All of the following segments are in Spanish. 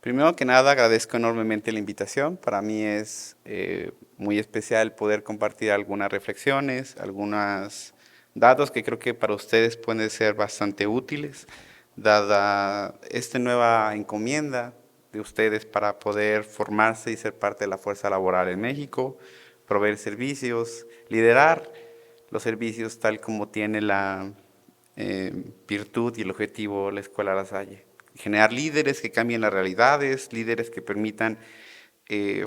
Primero que nada, agradezco enormemente la invitación. Para mí es muy especial poder compartir algunas reflexiones, algunos datos que creo que para ustedes pueden ser bastante útiles, dada esta nueva encomienda de ustedes para poder formarse y ser parte de la fuerza laboral en México, proveer servicios, liderar los servicios tal como tiene la virtud y el objetivo la Escuela La Salle. Generar líderes que cambien las realidades, líderes que permitan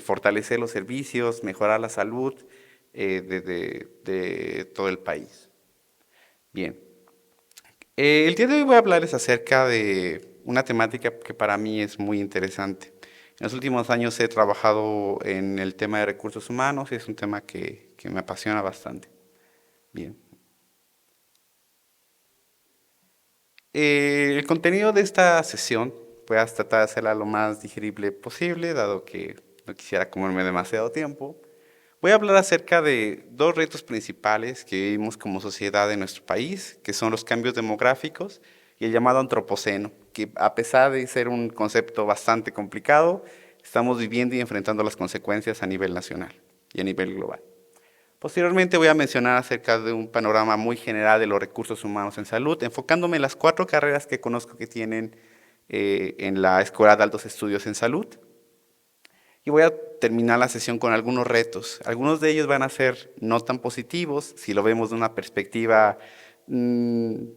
fortalecer los servicios, mejorar la salud de todo el país. Bien, el día de hoy voy a hablarles acerca de una temática que para mí es muy interesante. En los últimos años he trabajado en el tema de recursos humanos y es un tema que me apasiona bastante. Bien. El contenido de esta sesión voy a tratar de hacerla lo más digerible posible, dado que no quisiera comerme demasiado tiempo. Voy a hablar acerca de dos retos principales que vivimos como sociedad en nuestro país, que son los cambios demográficos y el llamado antropoceno, que a pesar de ser un concepto bastante complicado, estamos viviendo y enfrentando las consecuencias a nivel nacional y a nivel global. Posteriormente voy a mencionar acerca de un panorama muy general de los recursos humanos en salud, enfocándome en las 4 carreras que conozco que tienen en la Escuela de Altos Estudios en Salud. Y voy a terminar la sesión con algunos retos. Algunos de ellos van a ser no tan positivos, si lo vemos de una perspectiva de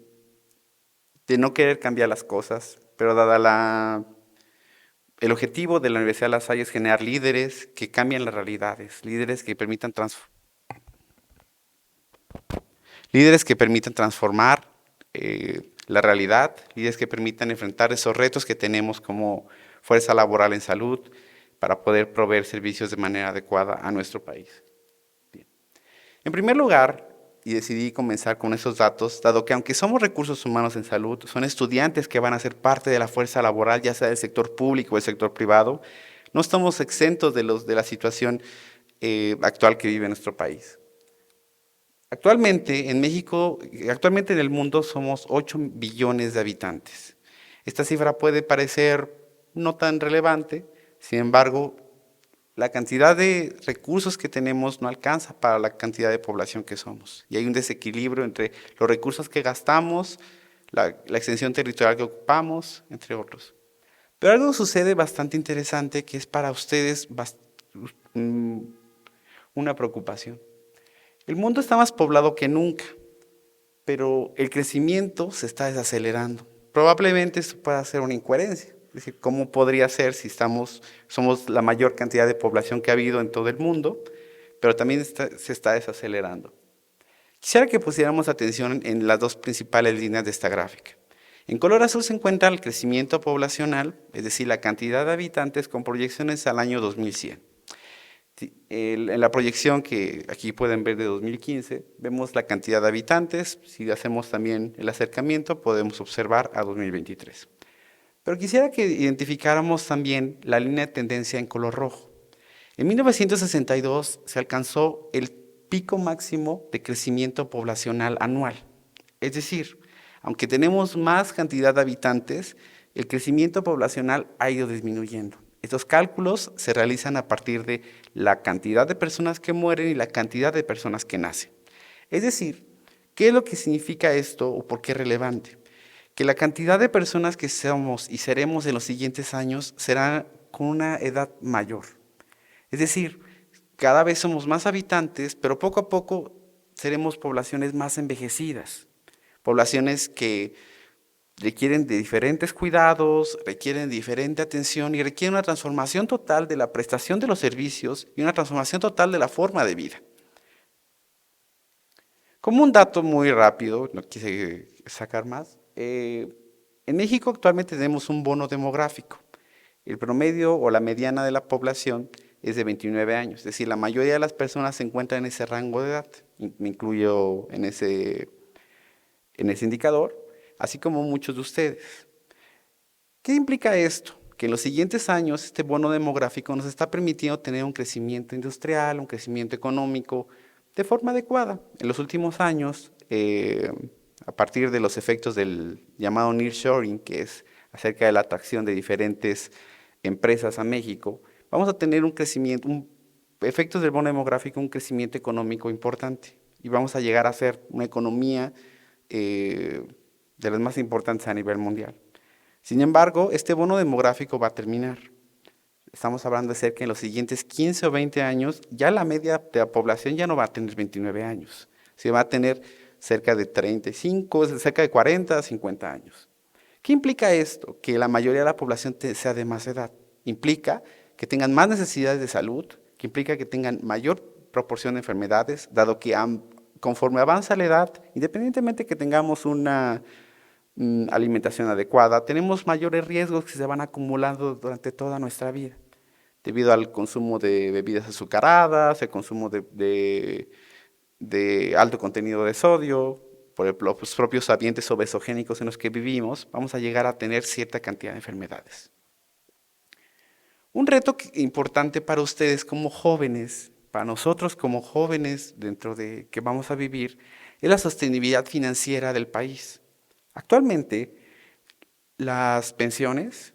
no querer cambiar las cosas, pero el objetivo de la Universidad de La Salle es generar líderes que cambien las realidades, líderes que permitan transformar la realidad, líderes que permitan enfrentar esos retos que tenemos como fuerza laboral en salud para poder proveer servicios de manera adecuada a nuestro país. Bien. En primer lugar, y decidí comenzar con esos datos, dado que aunque somos recursos humanos en salud, son estudiantes que van a ser parte de la fuerza laboral, ya sea del sector público o del sector privado, no estamos exentos de la situación actual que vive nuestro país. Actualmente en México, actualmente en el mundo somos 8 billones de habitantes. Esta cifra puede parecer no tan relevante, sin embargo, la cantidad de recursos que tenemos no alcanza para la cantidad de población que somos. Y hay un desequilibrio entre los recursos que gastamos, la extensión territorial que ocupamos, entre otros. Pero algo sucede bastante interesante que es para ustedes una preocupación. El mundo está más poblado que nunca, pero el crecimiento se está desacelerando. Probablemente esto pueda ser una incoherencia. Es decir, ¿cómo podría ser si somos la mayor cantidad de población que ha habido en todo el mundo, pero también se está desacelerando? Quisiera que pusiéramos atención en las dos principales líneas de esta gráfica. En color azul se encuentra el crecimiento poblacional, es decir, la cantidad de habitantes con proyecciones al año 2100. En la proyección que aquí pueden ver de 2015, vemos la cantidad de habitantes. Si hacemos también el acercamiento, podemos observar a 2023. Pero quisiera que identificáramos también la línea de tendencia en color rojo. En 1962 se alcanzó el pico máximo de crecimiento poblacional anual. Es decir, aunque tenemos más cantidad de habitantes, el crecimiento poblacional ha ido disminuyendo. Estos cálculos se realizan a partir de la cantidad de personas que mueren y la cantidad de personas que nacen. Es decir, ¿qué es lo que significa esto o por qué es relevante? Que la cantidad de personas que somos y seremos en los siguientes años será con una edad mayor. Es decir, cada vez somos más habitantes, pero poco a poco seremos poblaciones más envejecidas, poblaciones que requieren de diferentes cuidados, requieren de diferente atención y requieren una transformación total de la prestación de los servicios y una transformación total de la forma de vida. Como un dato muy rápido, no quise sacar más, en México actualmente tenemos un bono demográfico. El promedio o la mediana de la población es de 29 años, es decir, la mayoría de las personas se encuentran en ese rango de edad, me incluyo en ese indicador, así como muchos de ustedes. ¿Qué implica esto? Que en los siguientes años este bono demográfico nos está permitiendo tener un crecimiento industrial, un crecimiento económico de forma adecuada. En los últimos años, a partir de los efectos del llamado nearshoring, que es acerca de la atracción de diferentes empresas a México, vamos a tener un crecimiento, efectos del bono demográfico, un crecimiento económico importante y vamos a llegar a ser una economía de las más importantes a nivel mundial. Sin embargo, este bono demográfico va a terminar. Estamos hablando de ser que en los siguientes 15 o 20 años, ya la media de la población ya no va a tener 29 años, se va a tener cerca de 35, cerca de 40, 50 años. ¿Qué implica esto? Que la mayoría de la población sea de más edad. Implica que tengan más necesidades de salud, que implica que tengan mayor proporción de enfermedades, dado que conforme avanza la edad, independientemente que tengamos una alimentación adecuada, tenemos mayores riesgos que se van acumulando durante toda nuestra vida, debido al consumo de bebidas azucaradas, el consumo de alto contenido de sodio, por los propios ambientes obesogénicos en los que vivimos, vamos a llegar a tener cierta cantidad de enfermedades. Un reto importante para ustedes como jóvenes, para nosotros como jóvenes dentro de que vamos a vivir, es la sostenibilidad financiera del país. Actualmente, las pensiones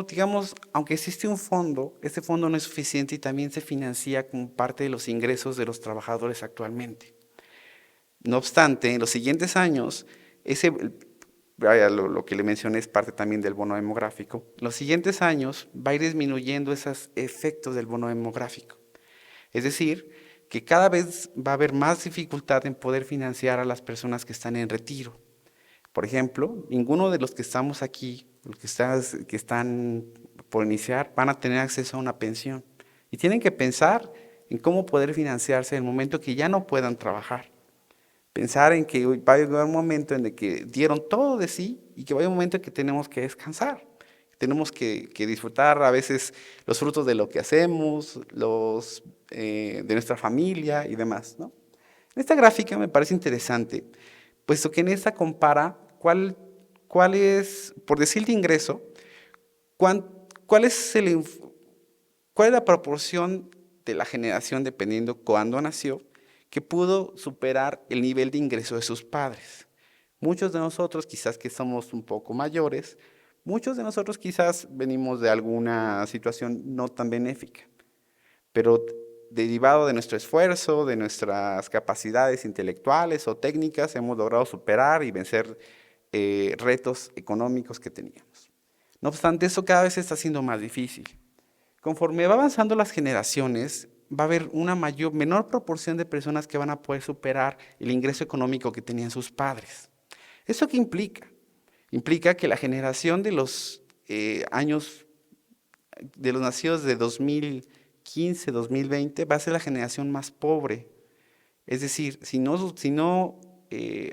digamos, aunque existe un fondo, este fondo no es suficiente y también se financia como parte de los ingresos de los trabajadores actualmente. No obstante, en los siguientes años, lo que le mencioné es parte también del bono demográfico, en los siguientes años va a ir disminuyendo esos efectos del bono demográfico. Es decir, que cada vez va a haber más dificultad en poder financiar a las personas que están en retiro. Por ejemplo, ninguno de los que estamos aquí, los que están por iniciar, van a tener acceso a una pensión. Y tienen que pensar en cómo poder financiarse en el momento que ya no puedan trabajar. Pensar en que va a llegar un momento en el que dieron todo de sí y que va a haber un momento en que tenemos que descansar. Tenemos que disfrutar a veces los frutos de lo que hacemos, de nuestra familia y demás, ¿no? Esta gráfica me parece interesante, puesto que en esta compara cuál es, por decir de ingreso, cuál es la proporción de la generación, dependiendo cuándo nació, que pudo superar el nivel de ingreso de sus padres. Muchos de nosotros, quizás que somos un poco mayores, muchos de nosotros quizás venimos de alguna situación no tan benéfica, pero derivado de nuestro esfuerzo, de nuestras capacidades intelectuales o técnicas, hemos logrado superar y vencer retos económicos que teníamos. No obstante, eso cada vez está siendo más difícil. Conforme va avanzando las generaciones, va a haber una menor proporción de personas que van a poder superar el ingreso económico que tenían sus padres. ¿Eso qué implica? Implica que la generación de los nacidos de 2015, 2020, va a ser la generación más pobre. Es decir, si no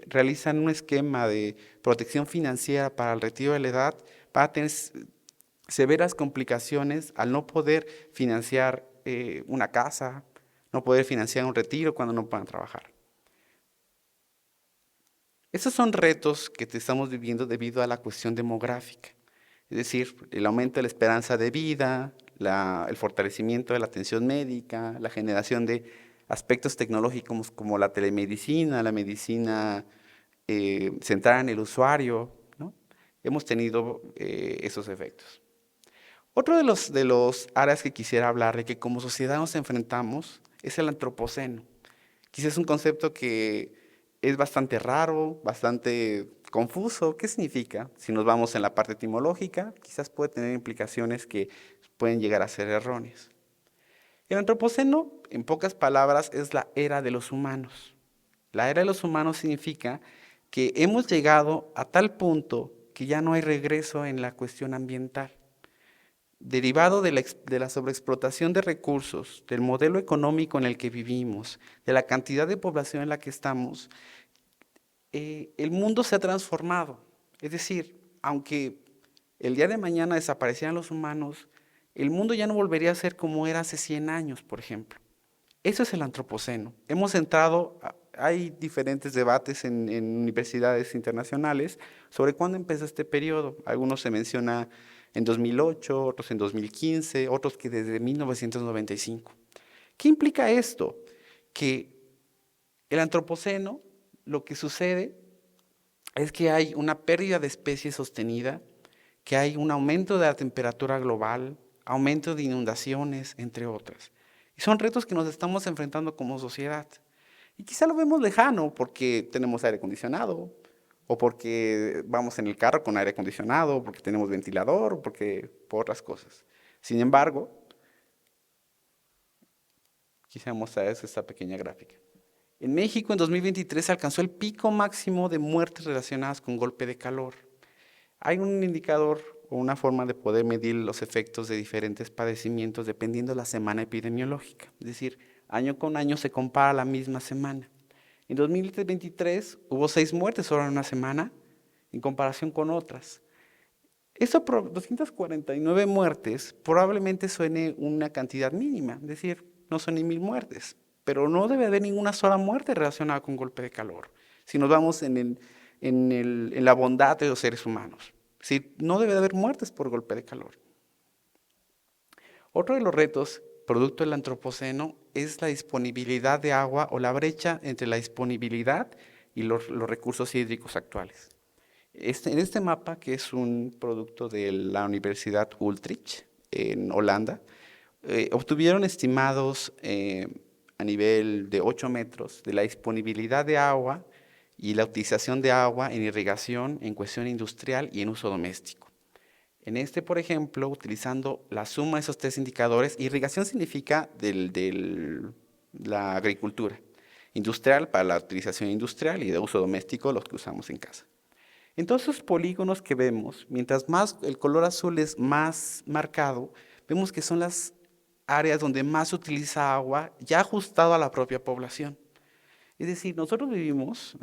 realizan un esquema de protección financiera para el retiro de la edad, va a tener severas complicaciones al no poder financiar una casa, no poder financiar un retiro cuando no puedan trabajar. Esos son retos que estamos viviendo debido a la cuestión demográfica, es decir, el aumento de la esperanza de vida, el fortalecimiento de la atención médica, la generación de aspectos tecnológicos como la telemedicina, la medicina centrada en el usuario, ¿no? Hemos tenido esos efectos. Otro de los áreas que quisiera hablar de que como sociedad nos enfrentamos es el antropoceno. Quizás es un concepto que es bastante raro, bastante confuso. ¿Qué significa? Si nos vamos en la parte etimológica, quizás puede tener implicaciones que pueden llegar a ser erróneas. El antropoceno, en pocas palabras, es la era de los humanos. La era de los humanos significa que hemos llegado a tal punto que ya no hay regreso en la cuestión ambiental. Derivado de la sobreexplotación de recursos, del modelo económico en el que vivimos, de la cantidad de población en la que estamos, el mundo se ha transformado. Es decir, aunque el día de mañana desaparecieran los humanos, el mundo ya no volvería a ser como era hace 100 años, por ejemplo. Eso es el antropoceno. Hay diferentes debates en universidades internacionales sobre cuándo empezó este periodo. Algunos se menciona en 2008, otros en 2015, otros que desde 1995. ¿Qué implica esto? Que el antropoceno, lo que sucede es que hay una pérdida de especies sostenida que hay un aumento de la temperatura global, aumento de inundaciones, entre otras. Y son retos que nos estamos enfrentando como sociedad. Y quizá lo vemos lejano porque tenemos aire acondicionado, o porque vamos en el carro con aire acondicionado, o porque tenemos ventilador, o porque por otras cosas. Sin embargo, quisiera mostrarles esta pequeña gráfica. En México, en 2023, se alcanzó el pico máximo de muertes relacionadas con golpe de calor. Hay un indicador o una forma de poder medir los efectos de diferentes padecimientos dependiendo de la semana epidemiológica. Es decir, año con año se compara la misma semana. En 2023 hubo 6 muertes solo en una semana en comparación con otras. Eso por 249 muertes probablemente suene una cantidad mínima, es decir, no son ni 1000 muertes, pero no debe haber ninguna sola muerte relacionada con golpe de calor. Si nos vamos en la bondad de los seres humanos, si no debe de haber muertes por golpe de calor. Otro de los retos, producto del antropoceno, es la disponibilidad de agua o la brecha entre la disponibilidad y los recursos hídricos actuales. En este mapa, que es un producto de la Universidad Utrecht en Holanda, obtuvieron estimados a nivel de 8 metros de la disponibilidad de agua y la utilización de agua en irrigación, en cuestión industrial y en uso doméstico. En este, por ejemplo, utilizando la suma de esos 3 indicadores, irrigación significa la agricultura, industrial para la utilización industrial y de uso doméstico los que usamos en casa. En todos esos polígonos que vemos, mientras más el color azul es más marcado, vemos que son las áreas donde más se utiliza agua ya ajustado a la propia población. Es decir, nosotros vivimos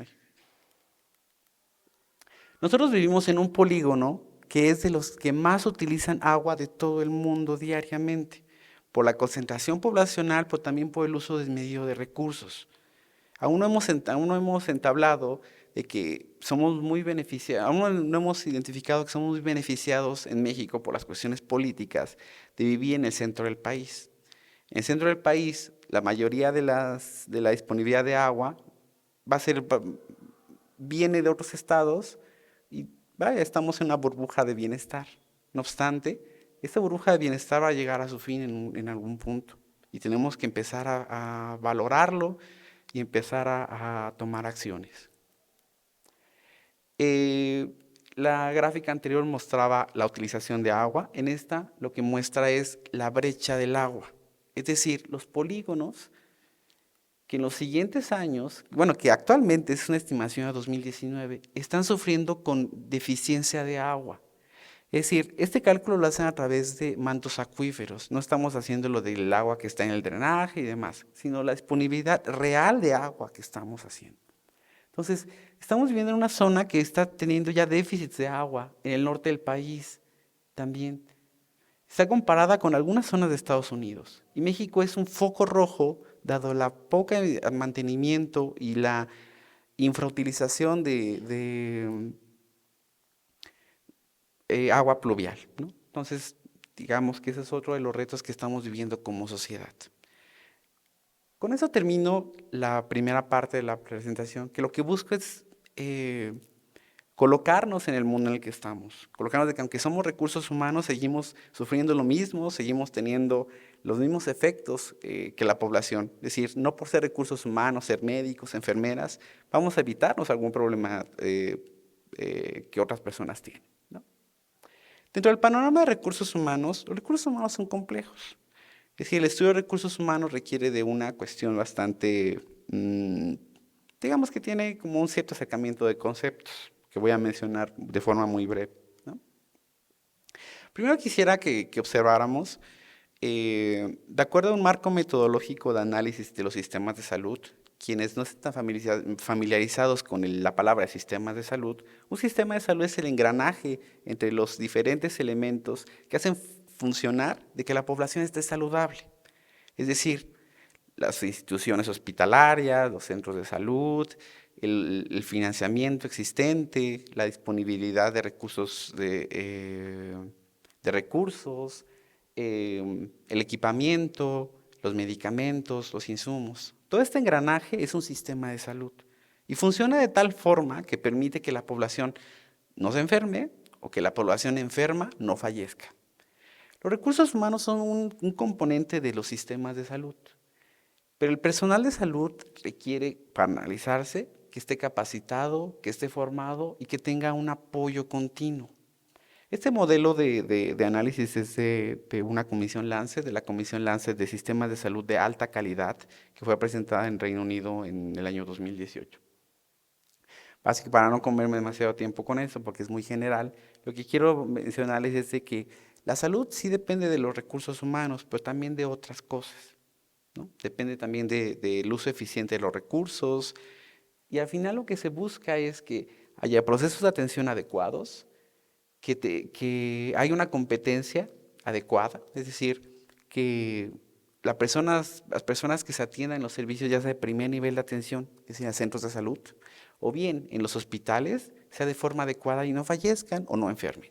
en un polígono que es de los que más utilizan agua de todo el mundo diariamente, por la concentración poblacional, pero también por el uso desmedido de recursos. Aún no hemos entablado de que somos muy beneficiados, aún no hemos identificado que somos muy beneficiados en México por las cuestiones políticas de vivir en el centro del país. En el centro del país, la mayoría de la disponibilidad de agua viene de otros estados y vaya, estamos en una burbuja de bienestar. No obstante, esta burbuja de bienestar va a llegar a su fin en algún punto y tenemos que empezar a valorarlo y empezar a tomar acciones. La gráfica anterior mostraba la utilización de agua. En esta lo que muestra es la brecha del agua. Es decir, los polígonos que en los siguientes años, bueno, que actualmente es una estimación de 2019, están sufriendo con deficiencia de agua. Es decir, este cálculo lo hacen a través de mantos acuíferos. No estamos haciendo lo del agua que está en el drenaje y demás, sino la disponibilidad real de agua que estamos haciendo. Entonces, estamos viviendo en una zona que está teniendo ya déficits de agua en el norte del país también. Está comparada con algunas zonas de Estados Unidos. Y México es un foco rojo, dado la poca mantenimiento y la infrautilización de agua pluvial, ¿no? Entonces, digamos que ese es otro de los retos que estamos viviendo como sociedad. Con eso termino la primera parte de la presentación, que lo que busco es colocarnos en el mundo en el que estamos, colocarnos de que aunque somos recursos humanos, seguimos sufriendo lo mismo, seguimos teniendo los mismos efectos que la población. Es decir, no por ser recursos humanos, ser médicos, enfermeras, vamos a evitarnos algún problema que otras personas tienen, ¿no? Dentro del panorama de recursos humanos, los recursos humanos son complejos. Es decir, el estudio de recursos humanos requiere de una cuestión bastante, digamos que tiene como un cierto acercamiento de conceptos, que voy a mencionar de forma muy breve, ¿no? Primero quisiera que observáramos, de acuerdo a un marco metodológico de análisis de los sistemas de salud, quienes no están familiarizados con la palabra sistemas de salud, un sistema de salud es el engranaje entre los diferentes elementos que hacen funcionar de que la población esté saludable. Es decir, las instituciones hospitalarias, los centros de salud, el financiamiento existente, la disponibilidad de recursos, el equipamiento, los medicamentos, los insumos. Todo este engranaje es un sistema de salud y funciona de tal forma que permite que la población no se enferme o que la población enferma no fallezca. Los recursos humanos son un componente de los sistemas de salud, pero el personal de salud requiere, para analizarse, que esté capacitado, que esté formado y que tenga un apoyo continuo. Este modelo de análisis es de una comisión Lancet, de la Comisión Lancet de Sistemas de Salud de Alta Calidad, que fue presentada en Reino Unido en el año 2018. Así que para no comerme demasiado tiempo con eso, porque es muy general, lo que quiero mencionarles es de que la salud sí depende de los recursos humanos, pero también de otras cosas, ¿no? Depende también del uso eficiente de los recursos, y al final lo que se busca es que haya procesos de atención adecuados, que hay una competencia adecuada, es decir, que las personas que se atiendan en los servicios ya sea de primer nivel de atención, es decir, en centros de salud, o bien en los hospitales, sea de forma adecuada y no fallezcan o no enfermen.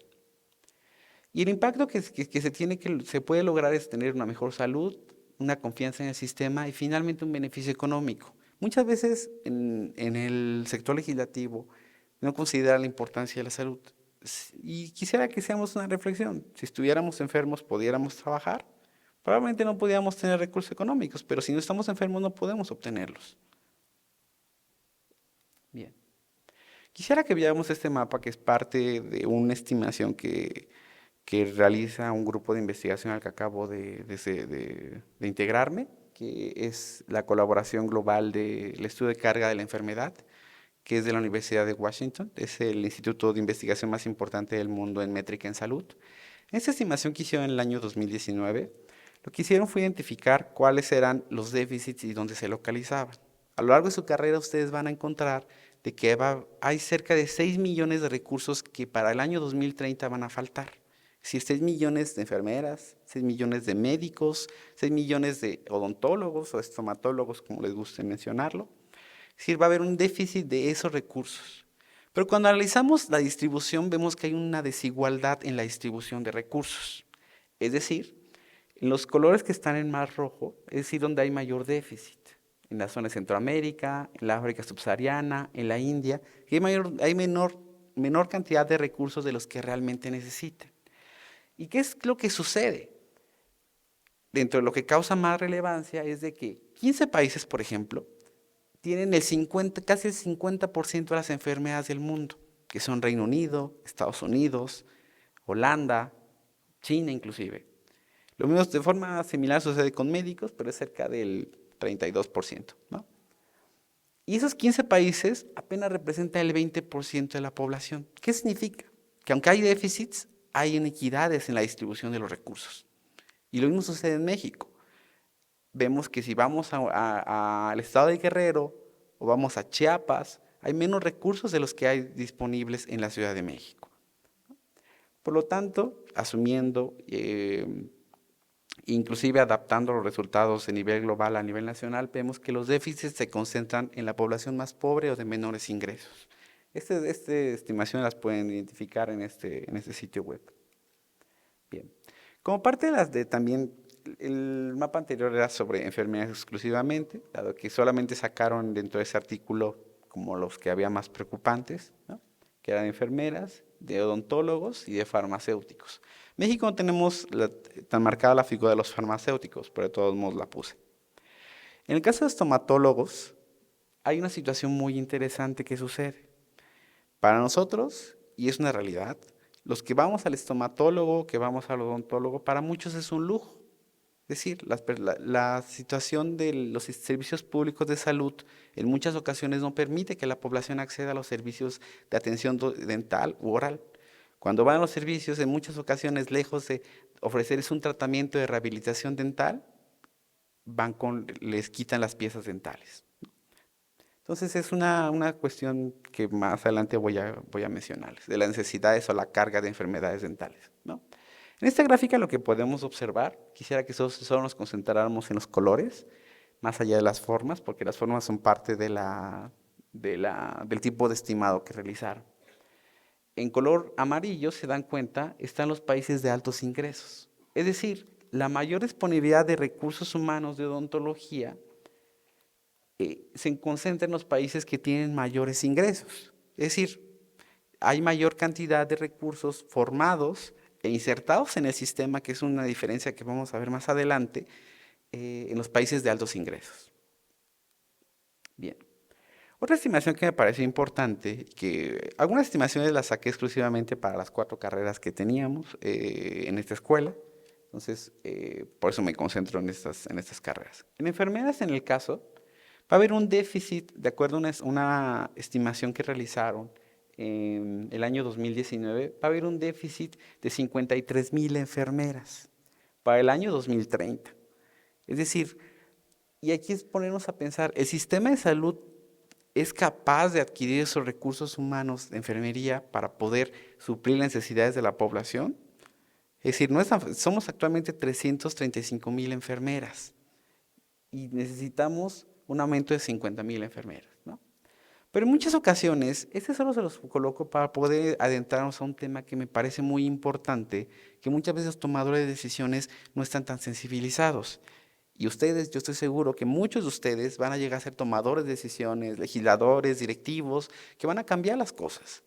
Y el impacto que se puede lograr es tener una mejor salud, una confianza en el sistema y finalmente un beneficio económico. Muchas veces en el sector legislativo no considera la importancia de la salud. Y quisiera que hiciéramos una reflexión. Si estuviéramos enfermos, ¿pudiéramos trabajar? Probablemente no podíamos tener recursos económicos, pero si no estamos enfermos no podemos obtenerlos. Bien. Quisiera que viéramos este mapa que es parte de una estimación que realiza un grupo de investigación al que acabo de integrarme, que es la colaboración global del estudio de carga de la enfermedad, que es de la Universidad de Washington, es el instituto de investigación más importante del mundo en métrica en salud. En esta estimación que hicieron en el año 2019, lo que hicieron fue identificar cuáles eran los déficits y dónde se localizaban. A lo largo de su carrera ustedes van a encontrar de que hay cerca de 6 millones de recursos que para el año 2030 van a faltar. Es decir, 6 millones de enfermeras, 6 millones de médicos, 6 millones de odontólogos o estomatólogos, como les guste mencionarlo. Es decir, va a haber un déficit de esos recursos. Pero cuando analizamos la distribución, vemos que hay una desigualdad en la distribución de recursos. Es decir, en los colores que están en más rojo, es decir, donde hay mayor déficit. En la zona de Centroamérica, en la África subsahariana, en la India, hay menor cantidad de recursos de los que realmente necesitan. ¿Y qué es lo que sucede? Dentro de lo que causa más relevancia es de que 15 países, por ejemplo, tienen casi el 50% de las enfermedades del mundo, que son Reino Unido, Estados Unidos, Holanda, China inclusive. Lo mismo de forma similar sucede con médicos, pero es cerca del 32%, ¿no? Y esos 15 países apenas representan el 20% de la población. ¿Qué significa? Que aunque hay déficits, hay inequidades en la distribución de los recursos. Y lo mismo sucede en México. Vemos que si vamos al estado de Guerrero o vamos a Chiapas, hay menos recursos de los que hay disponibles en la Ciudad de México. Por lo tanto, asumiendo, inclusive adaptando los resultados de nivel global a nivel nacional, vemos que los déficits se concentran en la población más pobre o de menores ingresos. Estas estimaciones las pueden identificar en este sitio web. Bien. Como parte también, el mapa anterior era sobre enfermedades exclusivamente, dado que solamente sacaron dentro de ese artículo como los que había más preocupantes, ¿no? Que eran enfermeras, de odontólogos y de farmacéuticos. En México no tenemos tan marcada la figura de los farmacéuticos, pero de todos modos la puse. En el caso de estomatólogos, hay una situación muy interesante que sucede. Para nosotros, y es una realidad, los que vamos al estomatólogo, que vamos al odontólogo, para muchos es un lujo. Es decir, la situación de los servicios públicos de salud en muchas ocasiones no permite que la población acceda a los servicios de atención dental u oral. Cuando van a los servicios, en muchas ocasiones, lejos de ofrecerles un tratamiento de rehabilitación dental, les quitan las piezas dentales. Entonces es una cuestión que más adelante voy a mencionarles, de las necesidades o la carga de enfermedades dentales, ¿no? En esta gráfica lo que podemos observar, quisiera que solo nos concentráramos en los colores, más allá de las formas, porque las formas son parte del tipo de estimado que realizaron. En color amarillo, se dan cuenta, están los países de altos ingresos. Es decir, la mayor disponibilidad de recursos humanos de odontología se concentra en los países que tienen mayores ingresos. Es decir, hay mayor cantidad de recursos formados e insertados en el sistema, que es una diferencia que vamos a ver más adelante, en los países de altos ingresos. Bien. Otra estimación que me pareció importante, que algunas estimaciones las saqué exclusivamente para las 4 carreras que teníamos en esta escuela, entonces por eso me concentro en estas carreras. En enfermeras, en el caso, va a haber un déficit, de acuerdo a una estimación que realizaron en el año 2019, va a haber un déficit de 53,000 enfermeras para el año 2030. Es decir, y aquí es ponernos a pensar, ¿el sistema de salud es capaz de adquirir esos recursos humanos de enfermería para poder suplir las necesidades de la población? Es decir, somos actualmente 335,000 enfermeras y necesitamos un aumento de 50,000 enfermeras, ¿no? Pero en muchas ocasiones, este solo se los coloco para poder adentrarnos a un tema que me parece muy importante, que muchas veces los tomadores de decisiones no están tan sensibilizados. Y ustedes, yo estoy seguro que muchos de ustedes van a llegar a ser tomadores de decisiones, legisladores, directivos, que van a cambiar las cosas.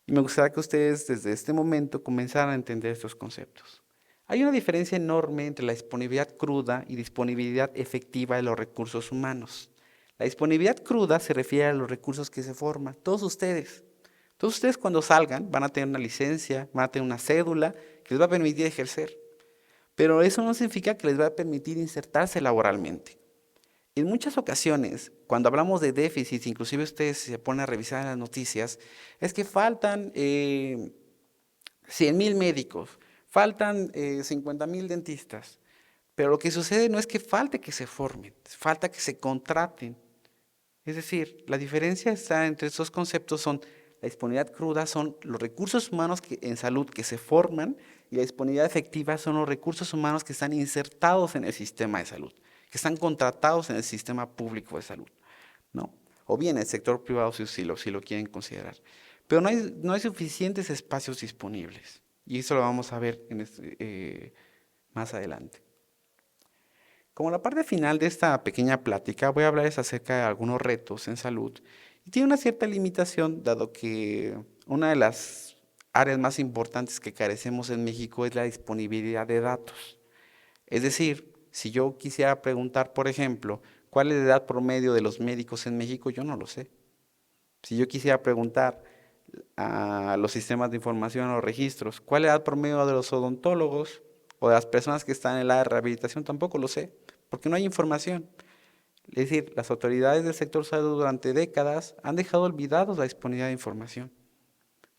Y me gustaría que ustedes desde este momento comenzaran a entender estos conceptos. Hay una diferencia enorme entre la disponibilidad cruda y disponibilidad efectiva de los recursos humanos. La disponibilidad cruda se refiere a los recursos que se forman. Todos ustedes cuando salgan van a tener una licencia, van a tener una cédula que les va a permitir ejercer. Pero eso no significa que les va a permitir insertarse laboralmente. En muchas ocasiones, cuando hablamos de déficits, inclusive ustedes se ponen a revisar en las noticias, es que faltan 100,000 médicos, faltan 50,000 dentistas, pero lo que sucede no es que falte que se formen, falta que se contraten. Es decir, la diferencia está entre estos conceptos son la disponibilidad cruda son los recursos humanos en salud que se forman y la disponibilidad efectiva son los recursos humanos que están insertados en el sistema de salud, que están contratados en el sistema público de salud, ¿no? O bien el sector privado si lo quieren considerar. Pero no hay suficientes espacios disponibles y eso lo vamos a ver más adelante. Como la parte final de esta pequeña plática, voy a hablarles acerca de algunos retos en salud y tiene una cierta limitación, dado que una de las áreas más importantes que carecemos en México es la disponibilidad de datos. Es decir, si yo quisiera preguntar, por ejemplo, ¿cuál es la edad promedio de los médicos en México? Yo no lo sé. Si yo quisiera preguntar a los sistemas de información o registros, ¿cuál es la edad promedio de los odontólogos o de las personas que están en la rehabilitación? Tampoco lo sé, porque no hay información. Es decir, las autoridades del sector salud durante décadas han dejado olvidados la disponibilidad de información.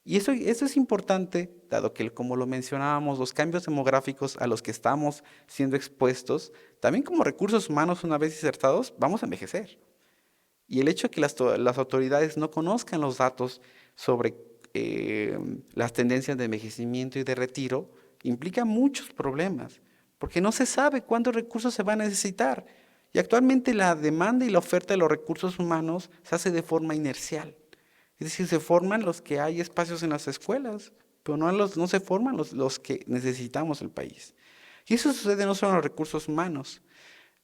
Y eso es importante, dado que, como lo mencionábamos, los cambios demográficos a los que estamos siendo expuestos, también como recursos humanos una vez insertados, vamos a envejecer. Y el hecho de que las autoridades no conozcan los datos sobre las tendencias de envejecimiento y de retiro implica muchos problemas, porque no se sabe cuántos recursos se van a necesitar. Y actualmente la demanda y la oferta de los recursos humanos se hace de forma inercial. Es decir, se forman los que hay espacios en las escuelas, pero no se forman los que necesitamos en el país. Y eso sucede no solo en los recursos humanos.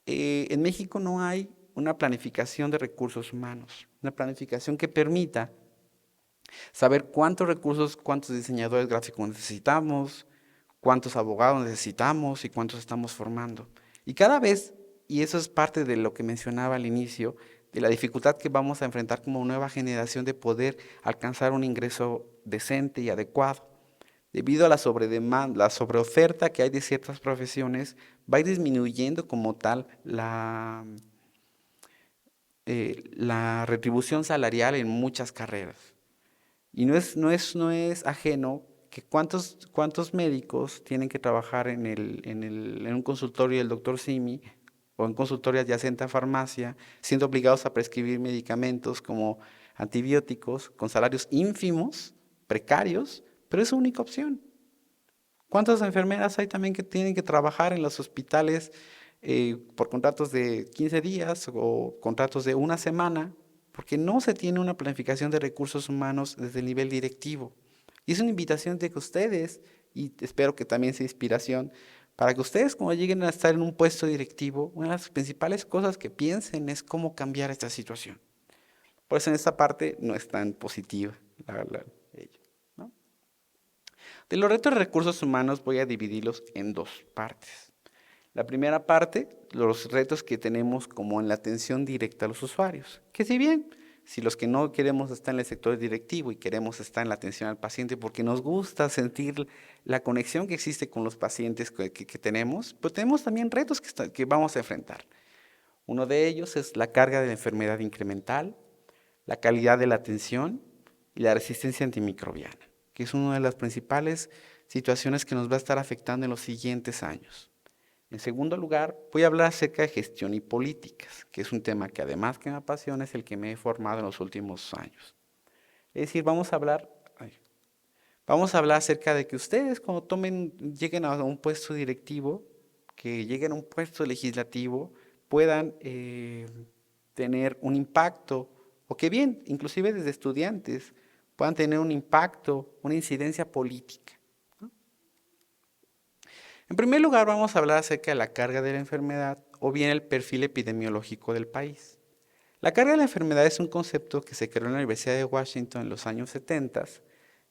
En México no hay una planificación de recursos humanos, una planificación que permita saber cuántos recursos, cuántos diseñadores gráficos necesitamos, cuántos abogados necesitamos y cuántos estamos formando. Y cada vez, y eso es parte de lo que mencionaba al inicio, de la dificultad que vamos a enfrentar como nueva generación de poder alcanzar un ingreso decente y adecuado. Debido a la sobredemanda, la sobreoferta que hay de ciertas profesiones, va a ir disminuyendo como tal la retribución salarial en muchas carreras. Y no es ajeno que cuántos médicos tienen que trabajar en un consultorio del doctor Simi o en consultorio adyacente a farmacia, siendo obligados a prescribir medicamentos como antibióticos con salarios ínfimos, precarios, pero es su única opción. ¿Cuántas enfermeras hay también que tienen que trabajar en los hospitales por contratos de 15 días o contratos de una semana? Porque no se tiene una planificación de recursos humanos desde el nivel directivo. Y es una invitación de que ustedes, y espero que también sea inspiración, para que ustedes cuando lleguen a estar en un puesto directivo, una de las principales cosas que piensen es cómo cambiar esta situación. Por eso en esta parte no es tan positiva, la verdad. De los retos de recursos humanos voy a dividirlos en dos partes. La primera parte, los retos que tenemos como en la atención directa a los usuarios, que si bien, si los que no queremos estar en el sector directivo y queremos estar en la atención al paciente porque nos gusta sentir la conexión que existe con los pacientes que tenemos, pues tenemos también retos que vamos a enfrentar. Uno de ellos es la carga de la enfermedad incremental, la calidad de la atención y la resistencia antimicrobiana, que es una de las principales situaciones que nos va a estar afectando en los siguientes años. En segundo lugar, voy a hablar acerca de gestión y políticas, que es un tema que además que me apasiona es el que me he formado en los últimos años. Es decir, vamos a hablar acerca de que ustedes cuando lleguen a un puesto directivo, que lleguen a un puesto legislativo, puedan tener un impacto, o que bien, inclusive desde estudiantes, puedan tener un impacto, una incidencia política. En primer lugar, vamos a hablar acerca de la carga de la enfermedad o bien el perfil epidemiológico del país. La carga de la enfermedad es un concepto que se creó en la Universidad de Washington en los años 70,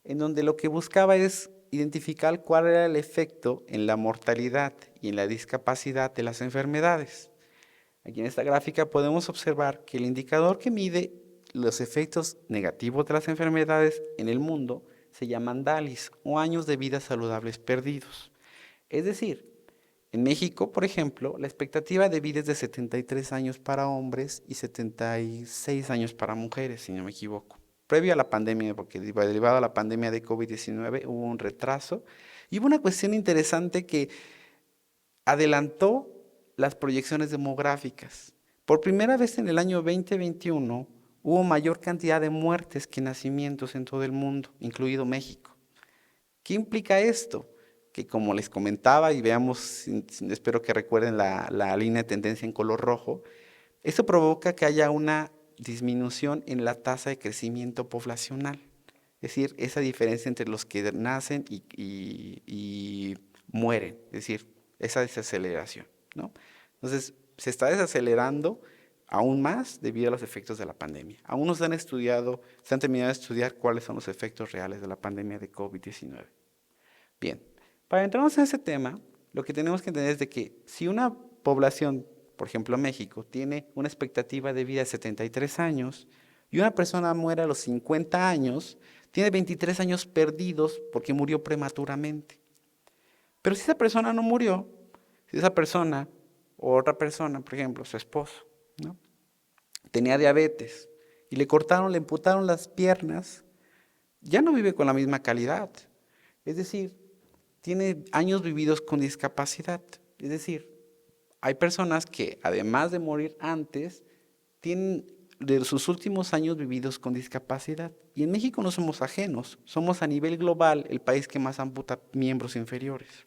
en donde lo que buscaba es identificar cuál era el efecto en la mortalidad y en la discapacidad de las enfermedades. Aquí en esta gráfica podemos observar que el indicador que mide los efectos negativos de las enfermedades en el mundo se llaman DALYs o años de vida saludables perdidos. Es decir, en México, por ejemplo, la expectativa de vida es de 73 años para hombres y 76 años para mujeres, si no me equivoco. Previo a la pandemia, porque derivado a la pandemia de COVID-19 hubo un retraso y hubo una cuestión interesante que adelantó las proyecciones demográficas. Por primera vez en el año 2021 hubo mayor cantidad de muertes que nacimientos en todo el mundo, incluido México. ¿Qué implica esto? Que como les comentaba y veamos, espero que recuerden la línea de tendencia en color rojo, esto provoca que haya una disminución en la tasa de crecimiento poblacional. Es decir, esa diferencia entre los que nacen y mueren, es decir, esa desaceleración, ¿no? Entonces, se está desacelerando aún más debido a los efectos de la pandemia. Aún no se han terminado de estudiar cuáles son los efectos reales de la pandemia de COVID-19. Bien, para entrarnos en ese tema, lo que tenemos que entender es de que si una población, por ejemplo México, tiene una expectativa de vida de 73 años y una persona muere a los 50 años, tiene 23 años perdidos porque murió prematuramente. Pero si esa persona no murió, si esa persona o otra persona, por ejemplo, su esposo, ¿no?, tenía diabetes y le amputaron las piernas, ya no vive con la misma calidad. Es decir, tiene años vividos con discapacidad. Es decir, hay personas que además de morir antes, tienen de sus últimos años vividos con discapacidad. Y en México no somos ajenos, somos a nivel global el país que más amputa miembros inferiores,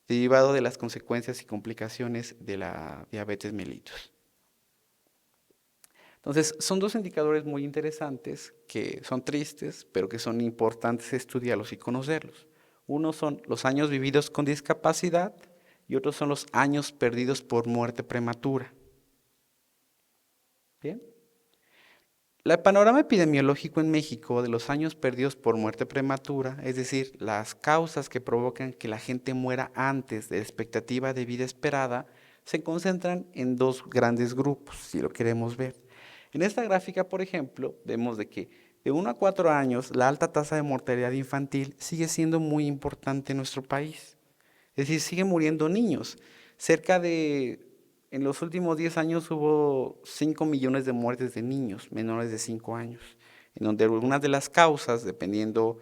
derivado de las consecuencias y complicaciones de la diabetes mellitus. Entonces, son dos indicadores muy interesantes que son tristes, pero que son importantes estudiarlos y conocerlos. Uno son los años vividos con discapacidad y otros son los años perdidos por muerte prematura. Bien. El panorama epidemiológico en México de los años perdidos por muerte prematura, es decir, las causas que provocan que la gente muera antes de la expectativa de vida esperada, se concentran en dos grandes grupos, si lo queremos ver. En esta gráfica, por ejemplo, vemos de que de 1 a 4 años la alta tasa de mortalidad infantil sigue siendo muy importante en nuestro país. Es decir, siguen muriendo niños. En los últimos 10 años hubo 5 millones de muertes de niños menores de 5 años, en donde algunas de las causas, dependiendo